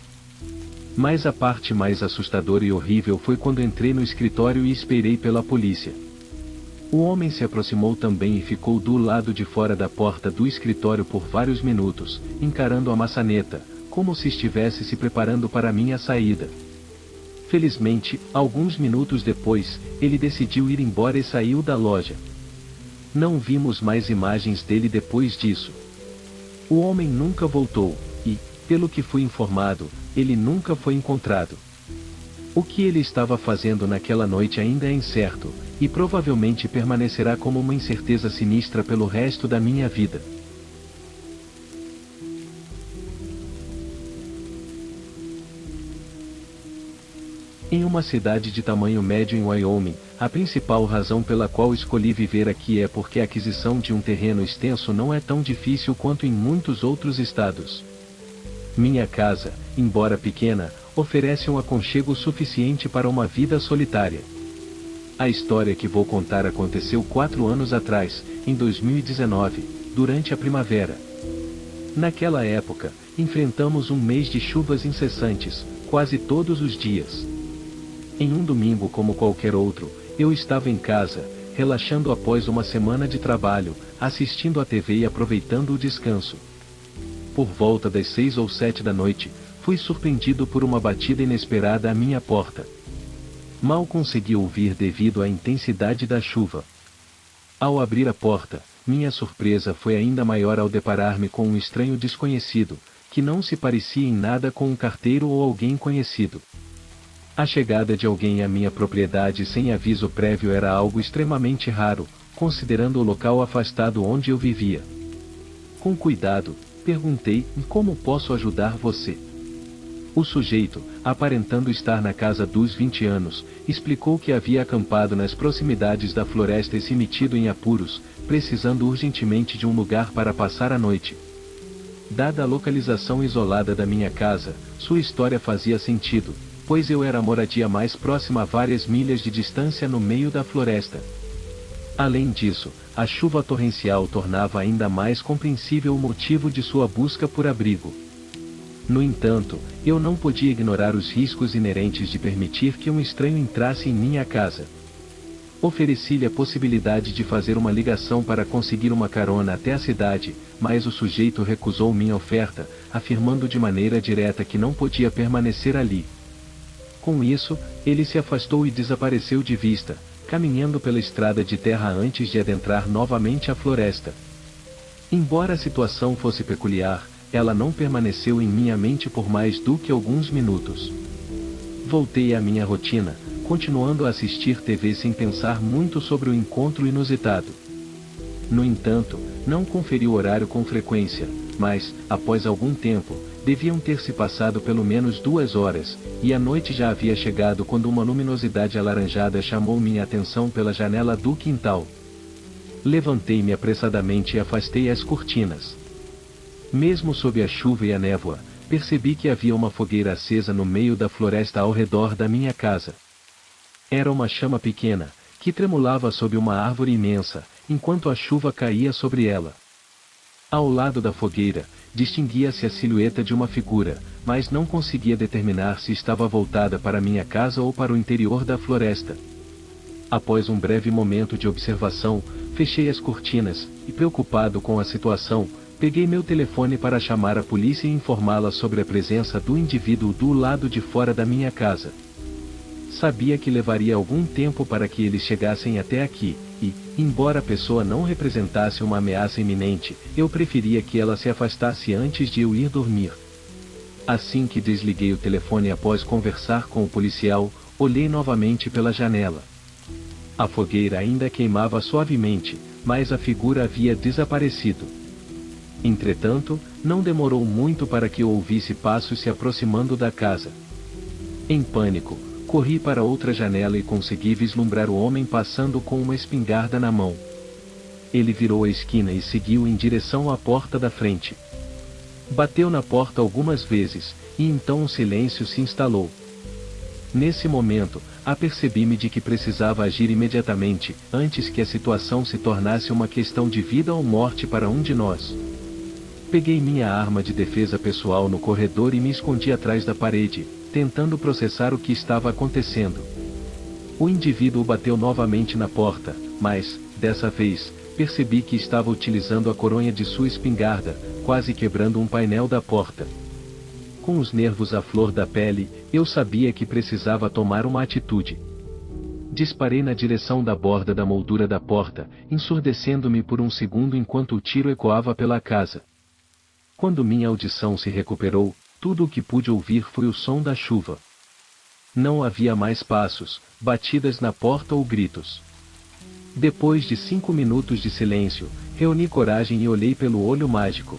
Mas a parte mais assustadora e horrível foi quando entrei no escritório e esperei pela polícia. O homem se aproximou também e ficou do lado de fora da porta do escritório por vários minutos, encarando a maçaneta, como se estivesse se preparando para minha saída. Felizmente, alguns minutos depois, ele decidiu ir embora e saiu da loja. Não vimos mais imagens dele depois disso. O homem nunca voltou, e, pelo que fui informado, ele nunca foi encontrado. O que ele estava fazendo naquela noite ainda é incerto, e provavelmente permanecerá como uma incerteza sinistra pelo resto da minha vida. Em uma cidade de tamanho médio em Wyoming, a principal razão pela qual escolhi viver aqui é porque a aquisição de um terreno extenso não é tão difícil quanto em muitos outros estados. Minha casa, embora pequena, oferece um aconchego suficiente para uma vida solitária. A história que vou contar aconteceu 4 anos atrás, em 2019, durante a primavera. Naquela época, enfrentamos um mês de chuvas incessantes, quase todos os dias. Em um domingo como qualquer outro, eu estava em casa, relaxando após uma semana de trabalho, assistindo à TV e aproveitando o descanso. Por volta das 6 ou 7 da noite, fui surpreendido por uma batida inesperada à minha porta. Mal consegui ouvir devido à intensidade da chuva. Ao abrir a porta, minha surpresa foi ainda maior ao deparar-me com um estranho desconhecido, que não se parecia em nada com um carteiro ou alguém conhecido. A chegada de alguém à minha propriedade sem aviso prévio era algo extremamente raro, considerando o local afastado onde eu vivia. Com cuidado, perguntei: como posso ajudar você? O sujeito, aparentando estar na casa dos 20 anos, explicou que havia acampado nas proximidades da floresta e se metido em apuros, precisando urgentemente de um lugar para passar a noite. Dada a localização isolada da minha casa, sua história fazia sentido, pois eu era a moradia mais próxima a várias milhas de distância no meio da floresta. Além disso, a chuva torrencial tornava ainda mais compreensível o motivo de sua busca por abrigo. No entanto, eu não podia ignorar os riscos inerentes de permitir que um estranho entrasse em minha casa. Ofereci-lhe a possibilidade de fazer uma ligação para conseguir uma carona até a cidade, mas o sujeito recusou minha oferta, afirmando de maneira direta que não podia permanecer ali. Com isso, ele se afastou e desapareceu de vista, caminhando pela estrada de terra antes de adentrar novamente a floresta. Embora a situação fosse peculiar, ela não permaneceu em minha mente por mais do que alguns minutos. Voltei à minha rotina, continuando a assistir TV sem pensar muito sobre o encontro inusitado. No entanto, não conferi o horário com frequência, mas, após algum tempo, deviam ter se passado pelo menos 2 horas, e a noite já havia chegado quando uma luminosidade alaranjada chamou minha atenção pela janela do quintal. Levantei-me apressadamente e afastei as cortinas. Mesmo sob a chuva e a névoa, percebi que havia uma fogueira acesa no meio da floresta ao redor da minha casa. Era uma chama pequena, que tremulava sob uma árvore imensa, enquanto a chuva caía sobre ela. Ao lado da fogueira, distinguia-se a silhueta de uma figura, mas não conseguia determinar se estava voltada para minha casa ou para o interior da floresta. Após um breve momento de observação, fechei as cortinas, e preocupado com a situação, peguei meu telefone para chamar a polícia e informá-la sobre a presença do indivíduo do lado de fora da minha casa. Sabia que levaria algum tempo para que eles chegassem até aqui, e, embora a pessoa não representasse uma ameaça iminente, eu preferia que ela se afastasse antes de eu ir dormir. Assim que desliguei o telefone após conversar com o policial, olhei novamente pela janela. A fogueira ainda queimava suavemente, mas a figura havia desaparecido. Entretanto, não demorou muito para que eu ouvisse passos se aproximando da casa. Em pânico, corri para outra janela e consegui vislumbrar o homem passando com uma espingarda na mão. Ele virou a esquina e seguiu em direção à porta da frente. Bateu na porta algumas vezes, e então um silêncio se instalou. Nesse momento, apercebi-me de que precisava agir imediatamente, antes que a situação se tornasse uma questão de vida ou morte para um de nós. Peguei minha arma de defesa pessoal no corredor e me escondi atrás da parede, tentando processar o que estava acontecendo. O indivíduo bateu novamente na porta, mas, dessa vez, percebi que estava utilizando a coronha de sua espingarda, quase quebrando um painel da porta. Com os nervos à flor da pele, eu sabia que precisava tomar uma atitude. Disparei na direção da borda da moldura da porta, ensurdecendo-me por um segundo enquanto o tiro ecoava pela casa. Quando minha audição se recuperou, tudo o que pude ouvir foi o som da chuva. Não havia mais passos, batidas na porta ou gritos. Depois de 5 minutos de silêncio, reuni coragem e olhei pelo olho mágico.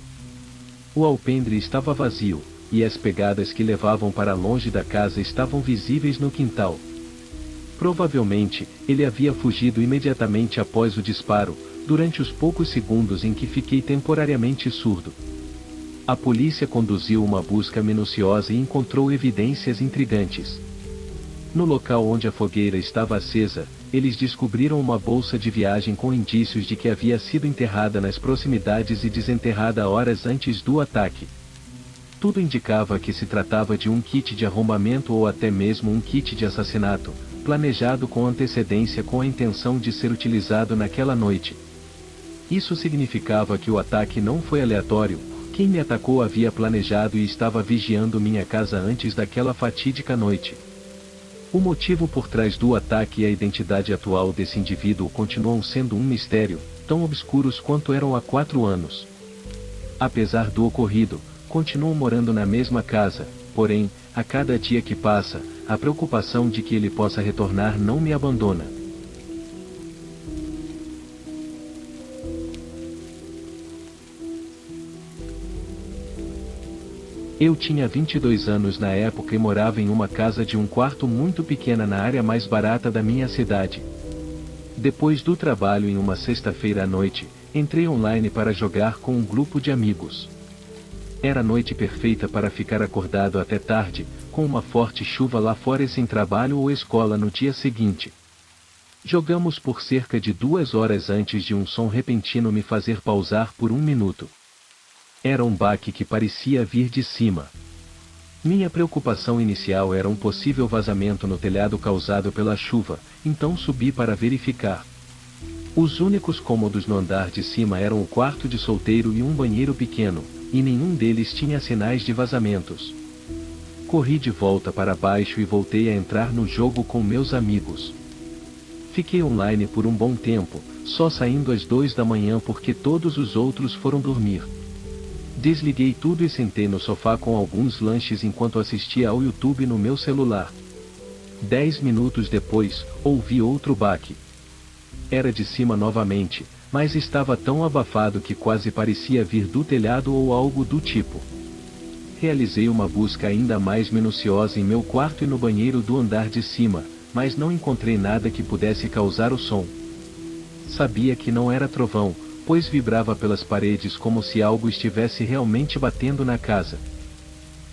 O alpendre estava vazio, e as pegadas que levavam para longe da casa estavam visíveis no quintal. Provavelmente, ele havia fugido imediatamente após o disparo, durante os poucos segundos em que fiquei temporariamente surdo. A polícia conduziu uma busca minuciosa e encontrou evidências intrigantes. No local onde a fogueira estava acesa, eles descobriram uma bolsa de viagem com indícios de que havia sido enterrada nas proximidades e desenterrada horas antes do ataque. Tudo indicava que se tratava de um kit de arrombamento ou até mesmo um kit de assassinato, planejado com antecedência com a intenção de ser utilizado naquela noite. Isso significava que o ataque não foi aleatório. Quem me atacou havia planejado e estava vigiando minha casa antes daquela fatídica noite. O motivo por trás do ataque e a identidade atual desse indivíduo continuam sendo um mistério, tão obscuros quanto eram há 4 anos. Apesar do ocorrido, continuo morando na mesma casa, porém, a cada dia que passa, a preocupação de que ele possa retornar não me abandona. Eu tinha 22 anos na época e morava em uma casa de um quarto muito pequena na área mais barata da minha cidade. Depois do trabalho em uma sexta-feira à noite, entrei online para jogar com um grupo de amigos. Era a noite perfeita para ficar acordado até tarde, com uma forte chuva lá fora e sem trabalho ou escola no dia seguinte. Jogamos por cerca de 2 horas antes de um som repentino me fazer pausar por 1 minuto. Era um baque que parecia vir de cima. Minha preocupação inicial era um possível vazamento no telhado causado pela chuva, então subi para verificar. Os únicos cômodos no andar de cima eram o quarto de solteiro e um banheiro pequeno, e nenhum deles tinha sinais de vazamentos. Corri de volta para baixo e voltei a entrar no jogo com meus amigos. Fiquei online por um bom tempo, só saindo às 2 da manhã porque todos os outros foram dormir. Desliguei tudo e sentei no sofá com alguns lanches enquanto assistia ao YouTube no meu celular. 10 minutos depois, ouvi outro baque. Era de cima novamente, mas estava tão abafado que quase parecia vir do telhado ou algo do tipo. Realizei uma busca ainda mais minuciosa em meu quarto e no banheiro do andar de cima, mas não encontrei nada que pudesse causar o som. Sabia que não era trovão, pois vibrava pelas paredes como se algo estivesse realmente batendo na casa.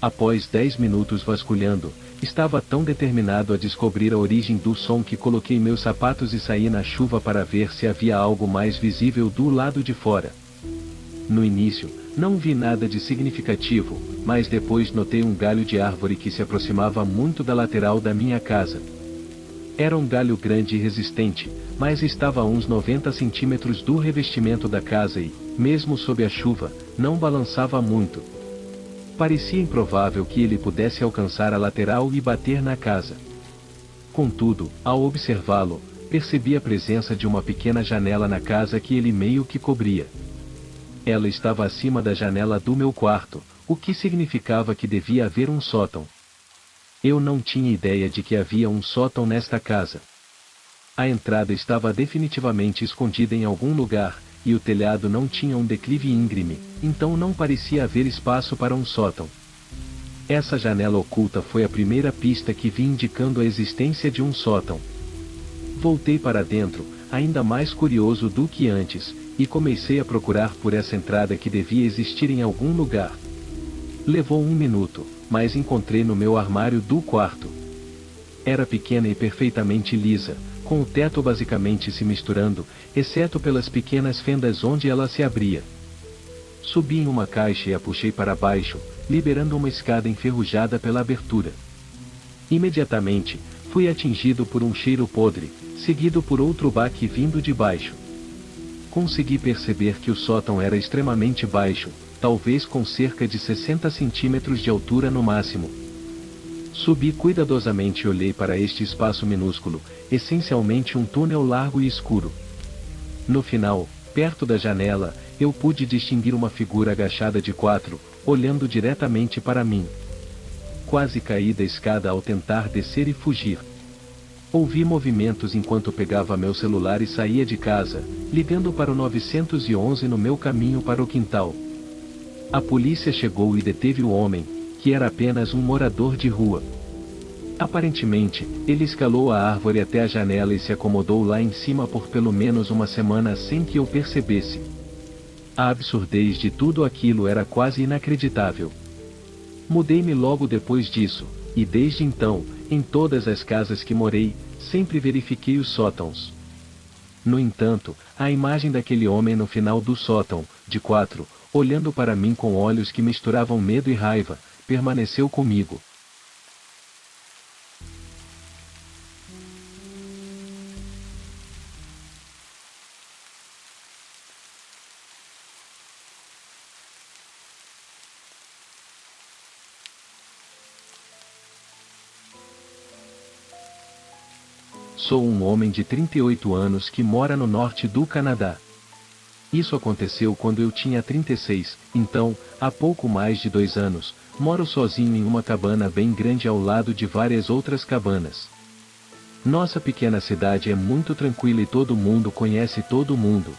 Após 10 minutos vasculhando, estava tão determinado a descobrir a origem do som que coloquei meus sapatos e saí na chuva para ver se havia algo mais visível do lado de fora. No início, não vi nada de significativo, mas depois notei um galho de árvore que se aproximava muito da lateral da minha casa. Era um galho grande e resistente, mas estava a uns 90 centímetros do revestimento da casa e, mesmo sob a chuva, não balançava muito. Parecia improvável que ele pudesse alcançar a lateral e bater na casa. Contudo, ao observá-lo, percebi a presença de uma pequena janela na casa que ele meio que cobria. Ela estava acima da janela do meu quarto, o que significava que devia haver um sótão. Eu não tinha ideia de que havia um sótão nesta casa. A entrada estava definitivamente escondida em algum lugar, e o telhado não tinha um declive íngreme, então não parecia haver espaço para um sótão. Essa janela oculta foi a primeira pista que vi indicando a existência de um sótão. Voltei para dentro, ainda mais curioso do que antes, e comecei a procurar por essa entrada que devia existir em algum lugar. Levou 1 minuto, mas encontrei no meu armário do quarto. Era pequena e perfeitamente lisa, com o teto basicamente se misturando, exceto pelas pequenas fendas onde ela se abria. Subi em uma caixa e a puxei para baixo, liberando uma escada enferrujada pela abertura. Imediatamente, fui atingido por um cheiro podre, seguido por outro baque vindo de baixo. Consegui perceber que o sótão era extremamente baixo, talvez com cerca de 60 centímetros de altura no máximo. Subi cuidadosamente e olhei para este espaço minúsculo, essencialmente um túnel largo e escuro. No final, perto da janela, eu pude distinguir uma figura agachada de 4, olhando diretamente para mim. Quase caí da escada ao tentar descer e fugir. Ouvi movimentos enquanto pegava meu celular e saía de casa, ligando para o 911 no meu caminho para o quintal. A polícia chegou e deteve o homem, que era apenas um morador de rua. Aparentemente, ele escalou a árvore até a janela e se acomodou lá em cima por pelo menos uma semana sem que eu percebesse. A absurdez de tudo aquilo era quase inacreditável. Mudei-me logo depois disso, e desde então, em todas as casas que morei, sempre verifiquei os sótãos. No entanto, a imagem daquele homem no final do sótão, de 4, olhando para mim com olhos que misturavam medo e raiva, permaneceu comigo. Sou um homem de 38 anos que mora no norte do Canadá. Isso aconteceu quando eu tinha 36, então, há pouco mais de 2 anos, moro sozinho em uma cabana bem grande ao lado de várias outras cabanas. Nossa pequena cidade é muito tranquila e todo mundo conhece todo mundo.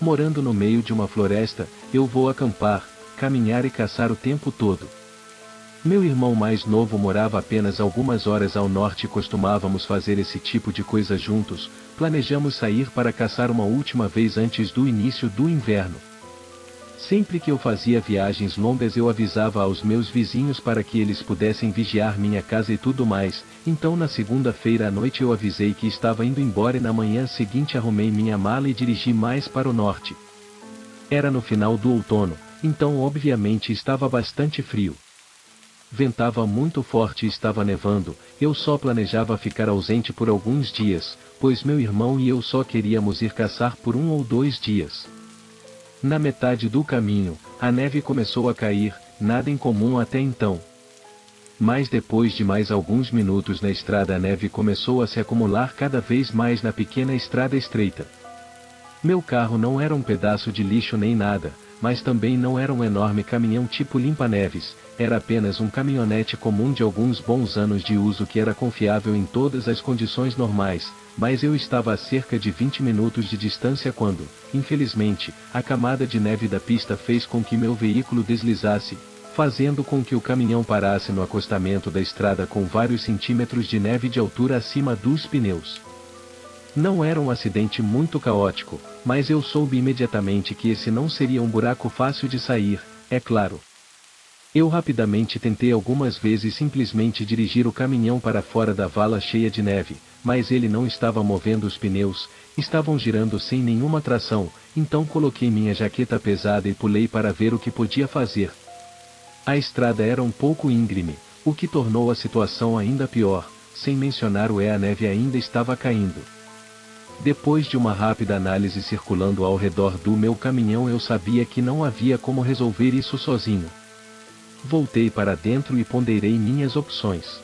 Morando no meio de uma floresta, eu vou acampar, caminhar e caçar o tempo todo. Meu irmão mais novo morava apenas algumas horas ao norte e costumávamos fazer esse tipo de coisa juntos. Planejamos sair para caçar uma última vez antes do início do inverno. Sempre que eu fazia viagens longas eu avisava aos meus vizinhos para que eles pudessem vigiar minha casa e tudo mais, então na segunda-feira à noite eu avisei que estava indo embora e na manhã seguinte arrumei minha mala e dirigi mais para o norte. Era no final do outono, então obviamente estava bastante frio. Ventava muito forte e estava nevando, eu só planejava ficar ausente por alguns dias, pois meu irmão e eu só queríamos ir caçar por 1 ou 2 dias. Na metade do caminho, a neve começou a cair, nada incomum até então. Mas depois de mais alguns minutos na estrada a neve começou a se acumular cada vez mais na pequena estrada estreita. Meu carro não era um pedaço de lixo nem nada, mas também não era um enorme caminhão tipo limpa-neves, era apenas um caminhonete comum de alguns bons anos de uso que era confiável em todas as condições normais, mas eu estava a cerca de 20 minutos de distância quando, infelizmente, a camada de neve da pista fez com que meu veículo deslizasse, fazendo com que o caminhão parasse no acostamento da estrada com vários centímetros de neve de altura acima dos pneus. Não era um acidente muito caótico, mas eu soube imediatamente que esse não seria um buraco fácil de sair, é claro. Eu rapidamente tentei algumas vezes simplesmente dirigir o caminhão para fora da vala cheia de neve, mas ele não estava movendo os pneus, estavam girando sem nenhuma tração, então coloquei minha jaqueta pesada e pulei para ver o que podia fazer. A estrada era um pouco íngreme, o que tornou a situação ainda pior, sem mencionar a neve ainda estava caindo. Depois de uma rápida análise circulando ao redor do meu caminhão eu sabia que não havia como resolver isso sozinho. Voltei para dentro e ponderei minhas opções.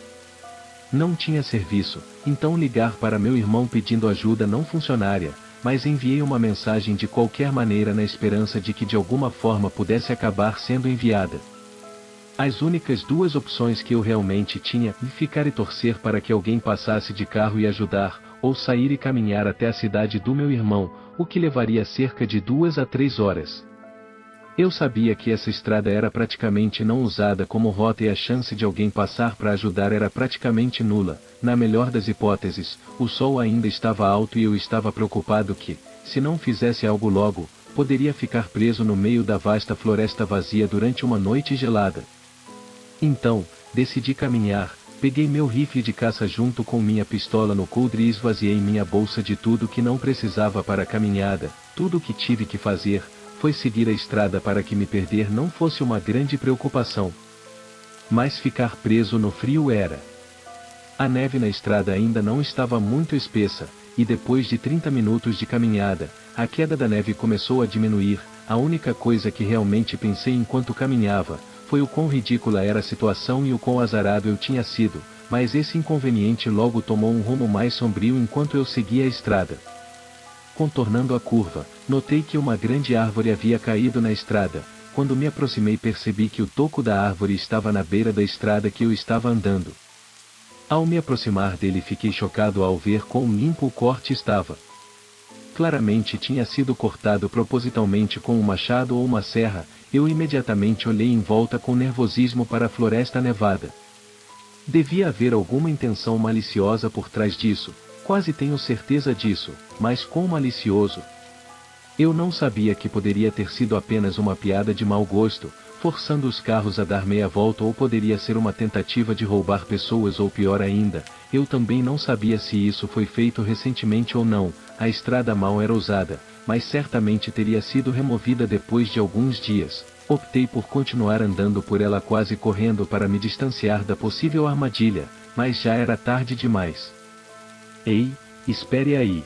Não tinha serviço, então ligar para meu irmão pedindo ajuda não funcionaria, mas enviei uma mensagem de qualquer maneira na esperança de que de alguma forma pudesse acabar sendo enviada. As únicas 2 opções que eu realmente tinha, ficar e torcer para que alguém passasse de carro e ajudar, ou sair e caminhar até a cidade do meu irmão, o que levaria cerca de 2 a 3 horas. Eu sabia que essa estrada era praticamente não usada como rota e a chance de alguém passar para ajudar era praticamente nula. Na melhor das hipóteses, o sol ainda estava alto e eu estava preocupado que, se não fizesse algo logo, poderia ficar preso no meio da vasta floresta vazia durante uma noite gelada. Então, decidi caminhar, peguei meu rifle de caça junto com minha pistola no coldre e esvaziei minha bolsa de tudo que não precisava para a caminhada. Tudo o que tive que fazer foi seguir a estrada para que me perder não fosse uma grande preocupação. Mas ficar preso no frio era. A neve na estrada ainda não estava muito espessa, e depois de 30 minutos de caminhada, a queda da neve começou a diminuir. A única coisa que realmente pensei enquanto caminhava foi o quão ridícula era a situação e o quão azarado eu tinha sido, mas esse inconveniente logo tomou um rumo mais sombrio enquanto eu seguia a estrada. Contornando a curva, notei que uma grande árvore havia caído na estrada. Quando me aproximei percebi que o toco da árvore estava na beira da estrada que eu estava andando. Ao me aproximar dele fiquei chocado ao ver quão limpo o corte estava. Claramente tinha sido cortado propositalmente com um machado ou uma serra. Eu imediatamente olhei em volta com nervosismo para a floresta nevada. Devia haver alguma intenção maliciosa por trás disso. Quase tenho certeza disso, mas quão malicioso? Eu não sabia que poderia ter sido apenas uma piada de mau gosto, forçando os carros a dar meia volta, ou poderia ser uma tentativa de roubar pessoas, ou pior ainda, eu também não sabia se isso foi feito recentemente ou não. A estrada mal era usada, mas certamente teria sido removida depois de alguns dias. Optei por continuar andando por ela quase correndo para me distanciar da possível armadilha, mas já era tarde demais. Ei, espere aí!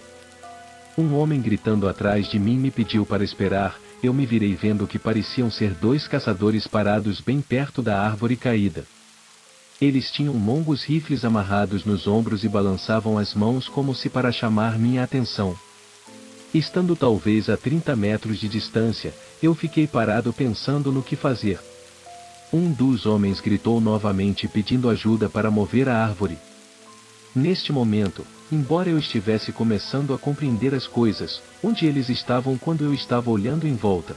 Um homem gritando atrás de mim me pediu para esperar. Eu me virei vendo que pareciam ser 2 caçadores parados bem perto da árvore caída. Eles tinham longos rifles amarrados nos ombros e balançavam as mãos como se para chamar minha atenção. Estando talvez a 30 metros de distância, eu fiquei parado pensando no que fazer. Um dos homens gritou novamente pedindo ajuda para mover a árvore. Neste momento, embora eu estivesse começando a compreender as coisas, onde eles estavam quando eu estava olhando em volta?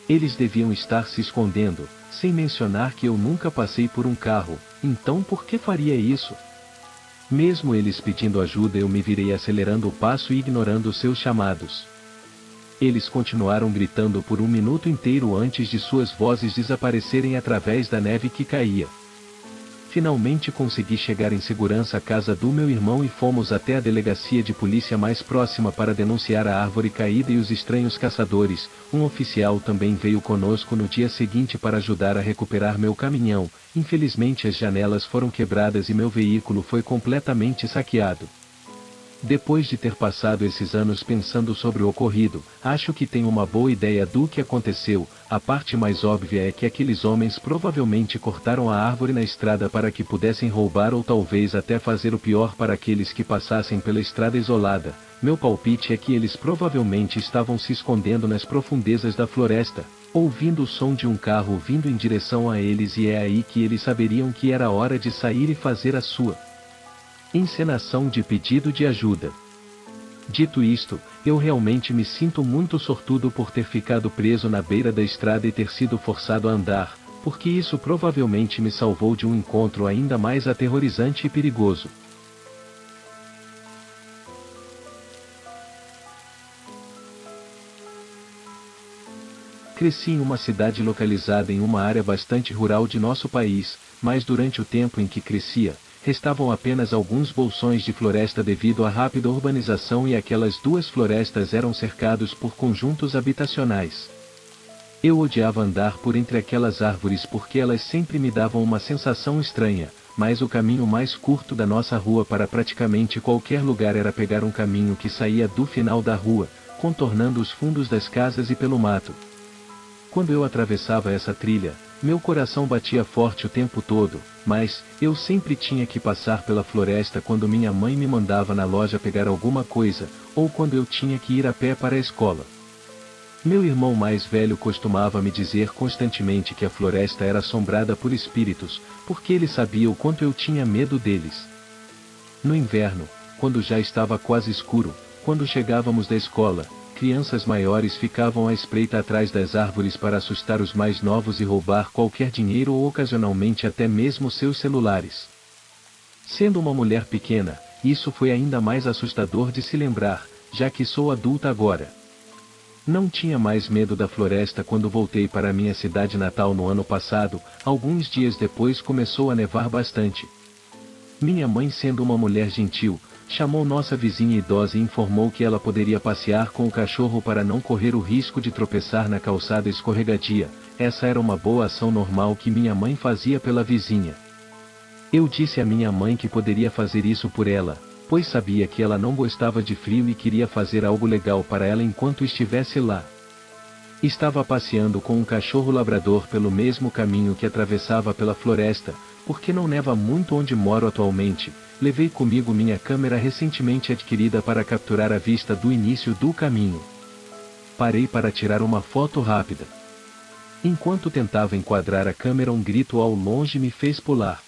Eles deviam estar se escondendo, sem mencionar que eu nunca passei por um carro, então por que faria isso? Mesmo eles pedindo ajuda, eu me virei acelerando o passo e ignorando seus chamados. Eles continuaram gritando por 1 minuto inteiro antes de suas vozes desaparecerem através da neve que caía. Finalmente consegui chegar em segurança à casa do meu irmão e fomos até a delegacia de polícia mais próxima para denunciar a árvore caída e os estranhos caçadores. Um oficial também veio conosco no dia seguinte para ajudar a recuperar meu caminhão. Infelizmente as janelas foram quebradas e meu veículo foi completamente saqueado. Depois de ter passado esses anos pensando sobre o ocorrido, acho que tenho uma boa ideia do que aconteceu. A parte mais óbvia é que aqueles homens provavelmente cortaram a árvore na estrada para que pudessem roubar ou talvez até fazer o pior para aqueles que passassem pela estrada isolada. Meu palpite é que eles provavelmente estavam se escondendo nas profundezas da floresta, ouvindo o som de um carro vindo em direção a eles, e é aí que eles saberiam que era hora de sair e fazer a sua encenação de pedido de ajuda. Dito isto, eu realmente me sinto muito sortudo por ter ficado preso na beira da estrada e ter sido forçado a andar, porque isso provavelmente me salvou de um encontro ainda mais aterrorizante e perigoso. Cresci em uma cidade localizada em uma área bastante rural de nosso país, mas durante o tempo em que crescia, restavam apenas alguns bolsões de floresta devido à rápida urbanização, e aquelas 2 florestas eram cercados por conjuntos habitacionais. Eu odiava andar por entre aquelas árvores porque elas sempre me davam uma sensação estranha, mas o caminho mais curto da nossa rua para praticamente qualquer lugar era pegar um caminho que saía do final da rua, contornando os fundos das casas e pelo mato. Quando eu atravessava essa trilha, meu coração batia forte o tempo todo, mas eu sempre tinha que passar pela floresta quando minha mãe me mandava na loja pegar alguma coisa, ou quando eu tinha que ir a pé para a escola. Meu irmão mais velho costumava me dizer constantemente que a floresta era assombrada por espíritos, porque ele sabia o quanto eu tinha medo deles. No inverno, quando já estava quase escuro, quando chegávamos da escola, crianças maiores ficavam à espreita atrás das árvores para assustar os mais novos e roubar qualquer dinheiro ou ocasionalmente até mesmo seus celulares. Sendo uma mulher pequena, isso foi ainda mais assustador de se lembrar, já que sou adulta agora. Não tinha mais medo da floresta quando voltei para minha cidade natal no ano passado. Alguns dias depois começou a nevar bastante. Minha mãe, sendo uma mulher gentil, chamou nossa vizinha idosa e informou que ela poderia passear com o cachorro para não correr o risco de tropeçar na calçada escorregadia. Essa era uma boa ação normal que minha mãe fazia pela vizinha. Eu disse à minha mãe que poderia fazer isso por ela, pois sabia que ela não gostava de frio e queria fazer algo legal para ela enquanto estivesse lá. Estava passeando com um cachorro labrador pelo mesmo caminho que atravessava pela floresta, porque não neva muito onde moro atualmente. Levei comigo minha câmera recentemente adquirida para capturar a vista do início do caminho. Parei para tirar uma foto rápida. Enquanto tentava enquadrar a câmera, um grito ao longe me fez pular.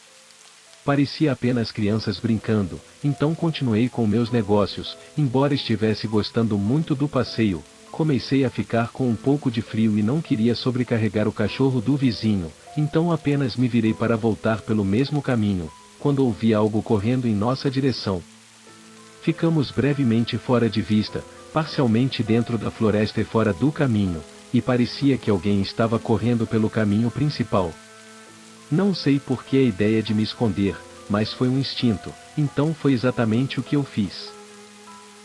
Parecia apenas crianças brincando, então continuei com meus negócios. Embora estivesse gostando muito do passeio, comecei a ficar com um pouco de frio e não queria sobrecarregar o cachorro do vizinho, então apenas me virei para voltar pelo mesmo caminho, quando ouvi algo correndo em nossa direção. Ficamos brevemente fora de vista, parcialmente dentro da floresta e fora do caminho, e parecia que alguém estava correndo pelo caminho principal. Não sei por que a ideia de me esconder, mas foi um instinto, então foi exatamente o que eu fiz.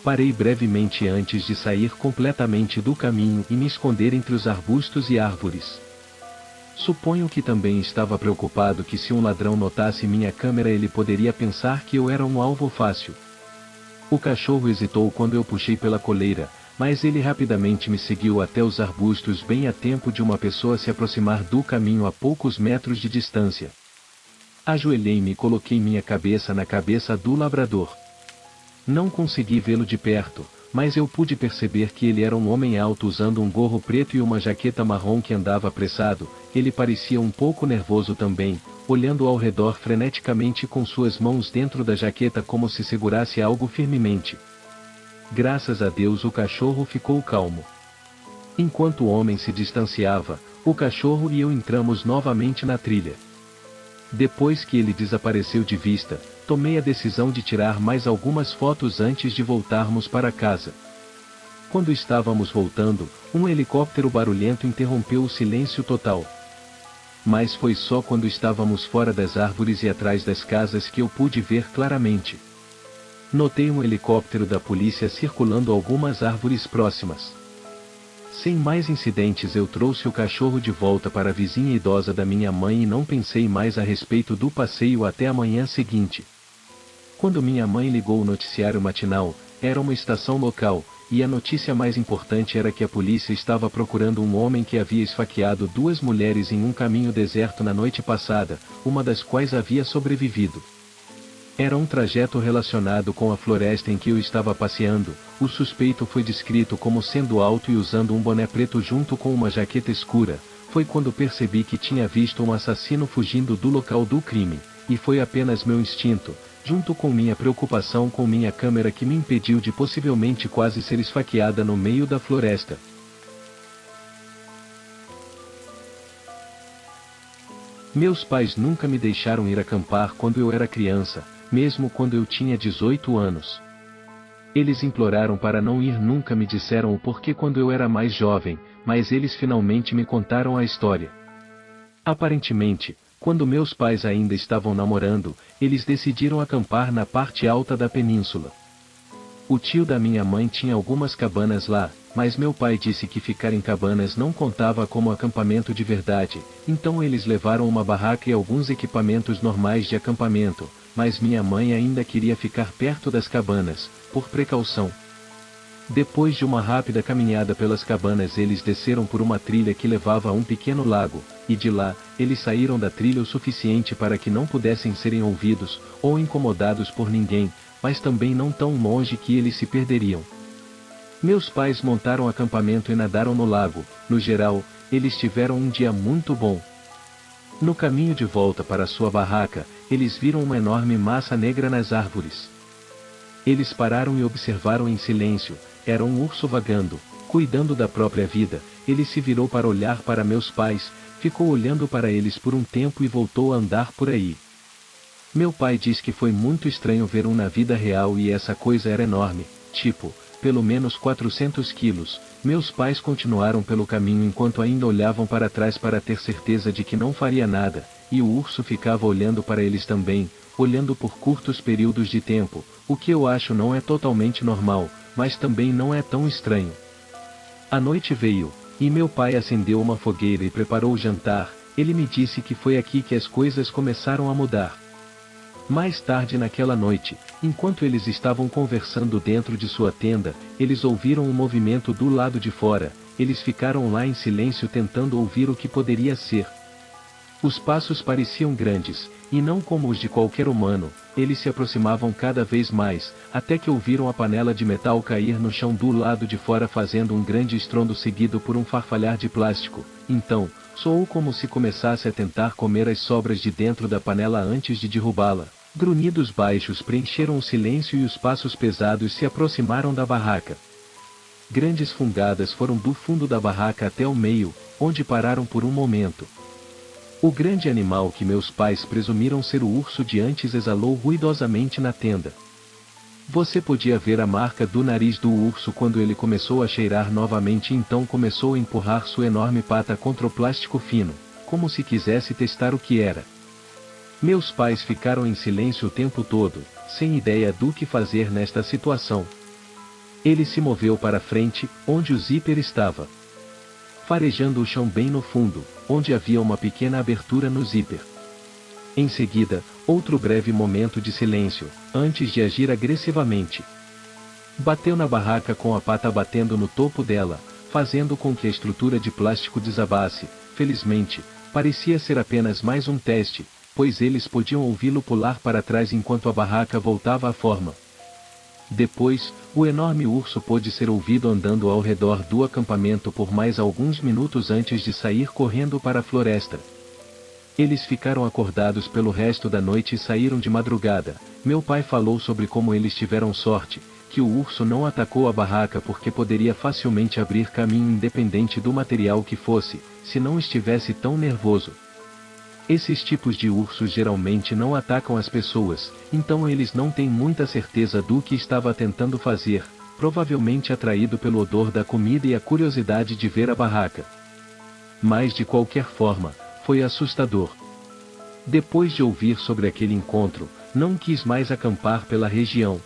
Parei brevemente antes de sair completamente do caminho e me esconder entre os arbustos e árvores. Suponho que também estava preocupado que se um ladrão notasse minha câmera ele poderia pensar que eu era um alvo fácil. O cachorro hesitou quando eu puxei pela coleira, mas ele rapidamente me seguiu até os arbustos bem a tempo de uma pessoa se aproximar do caminho a poucos metros de distância. Ajoelhei-me e coloquei minha cabeça na cabeça do labrador. Não consegui vê-lo de perto, mas eu pude perceber que ele era um homem alto usando um gorro preto e uma jaqueta marrom que andava apressado. Ele parecia um pouco nervoso também, olhando ao redor freneticamente com suas mãos dentro da jaqueta como se segurasse algo firmemente. Graças a Deus o cachorro ficou calmo. Enquanto o homem se distanciava, o cachorro e eu entramos novamente na trilha. Depois que ele desapareceu de vista, tomei a decisão de tirar mais algumas fotos antes de voltarmos para casa. Quando estávamos voltando, um helicóptero barulhento interrompeu o silêncio total. Mas foi só quando estávamos fora das árvores e atrás das casas que eu pude ver claramente. Notei um helicóptero da polícia circulando algumas árvores próximas. Sem mais incidentes, eu trouxe o cachorro de volta para a vizinha idosa da minha mãe e não pensei mais a respeito do passeio até a manhã seguinte. Quando minha mãe ligou o noticiário matinal, era uma estação local, e a notícia mais importante era que a polícia estava procurando um homem que havia esfaqueado duas mulheres em um caminho deserto na noite passada, uma das quais havia sobrevivido. Era um trajeto relacionado com a floresta em que eu estava passeando. O suspeito foi descrito como sendo alto e usando um boné preto junto com uma jaqueta escura. Foi quando percebi que tinha visto um assassino fugindo do local do crime, e foi apenas meu instinto, junto com minha preocupação com minha câmera, que me impediu de possivelmente quase ser esfaqueada no meio da floresta. Meus pais nunca me deixaram ir acampar quando eu era criança, mesmo quando eu tinha 18 anos. Eles imploraram para não ir, nunca me disseram o porquê quando eu era mais jovem, mas eles finalmente me contaram a história. Aparentemente, quando meus pais ainda estavam namorando, eles decidiram acampar na parte alta da península. O tio da minha mãe tinha algumas cabanas lá, mas meu pai disse que ficar em cabanas não contava como acampamento de verdade, então eles levaram uma barraca e alguns equipamentos normais de acampamento, mas minha mãe ainda queria ficar perto das cabanas, por precaução. Depois de uma rápida caminhada pelas cabanas, eles desceram por uma trilha que levava a um pequeno lago, e de lá, eles saíram da trilha o suficiente para que não pudessem serem ouvidos, ou incomodados por ninguém, mas também não tão longe que eles se perderiam. Meus pais montaram acampamento e nadaram no lago. No geral, eles tiveram um dia muito bom. No caminho de volta para sua barraca, eles viram uma enorme massa negra nas árvores. Eles pararam e observaram em silêncio. Era um urso vagando, cuidando da própria vida. Ele se virou para olhar para meus pais, ficou olhando para eles por um tempo e voltou a andar por aí. Meu pai diz que foi muito estranho ver um na vida real e essa coisa era enorme, tipo, pelo menos 400 quilos. Meus pais continuaram pelo caminho enquanto ainda olhavam para trás para ter certeza de que não faria nada, e o urso ficava olhando para eles também, olhando por curtos períodos de tempo, o que eu acho não é totalmente normal, mas também não é tão estranho. A noite veio, e meu pai acendeu uma fogueira e preparou o jantar. Ele me disse que foi aqui que as coisas começaram a mudar. Mais tarde naquela noite, enquanto eles estavam conversando dentro de sua tenda, eles ouviram um movimento do lado de fora. Eles ficaram lá em silêncio tentando ouvir o que poderia ser. Os passos pareciam grandes, e não como os de qualquer humano. Eles se aproximavam cada vez mais, até que ouviram a panela de metal cair no chão do lado de fora fazendo um grande estrondo seguido por um farfalhar de plástico. Então, soou como se começasse a tentar comer as sobras de dentro da panela antes de derrubá-la. Grunhidos baixos preencheram o silêncio e os passos pesados se aproximaram da barraca. Grandes fungadas foram do fundo da barraca até o meio, onde pararam por um momento. O grande animal que meus pais presumiram ser o urso de antes exalou ruidosamente na tenda. Você podia ver a marca do nariz do urso quando ele começou a cheirar novamente e então começou a empurrar sua enorme pata contra o plástico fino, como se quisesse testar o que era. Meus pais ficaram em silêncio o tempo todo, sem ideia do que fazer nesta situação. Ele se moveu para frente, onde o zíper estava, farejando o chão bem no fundo, onde havia uma pequena abertura no zíper. Em seguida, outro breve momento de silêncio, antes de agir agressivamente. Bateu na barraca com a pata batendo no topo dela, fazendo com que a estrutura de plástico desabasse. Felizmente, parecia ser apenas mais um teste, pois eles podiam ouvi-lo pular para trás enquanto a barraca voltava à forma. Depois, o enorme urso pôde ser ouvido andando ao redor do acampamento por mais alguns minutos antes de sair correndo para a floresta. Eles ficaram acordados pelo resto da noite e saíram de madrugada. Meu pai falou sobre como eles tiveram sorte, que o urso não atacou a barraca porque poderia facilmente abrir caminho independente do material que fosse, se não estivesse tão nervoso. Esses tipos de ursos geralmente não atacam as pessoas, então eles não têm muita certeza do que estava tentando fazer, provavelmente atraído pelo odor da comida e a curiosidade de ver a barraca. Mas de qualquer forma, foi assustador. Depois de ouvir sobre aquele encontro, não quis mais acampar pela região.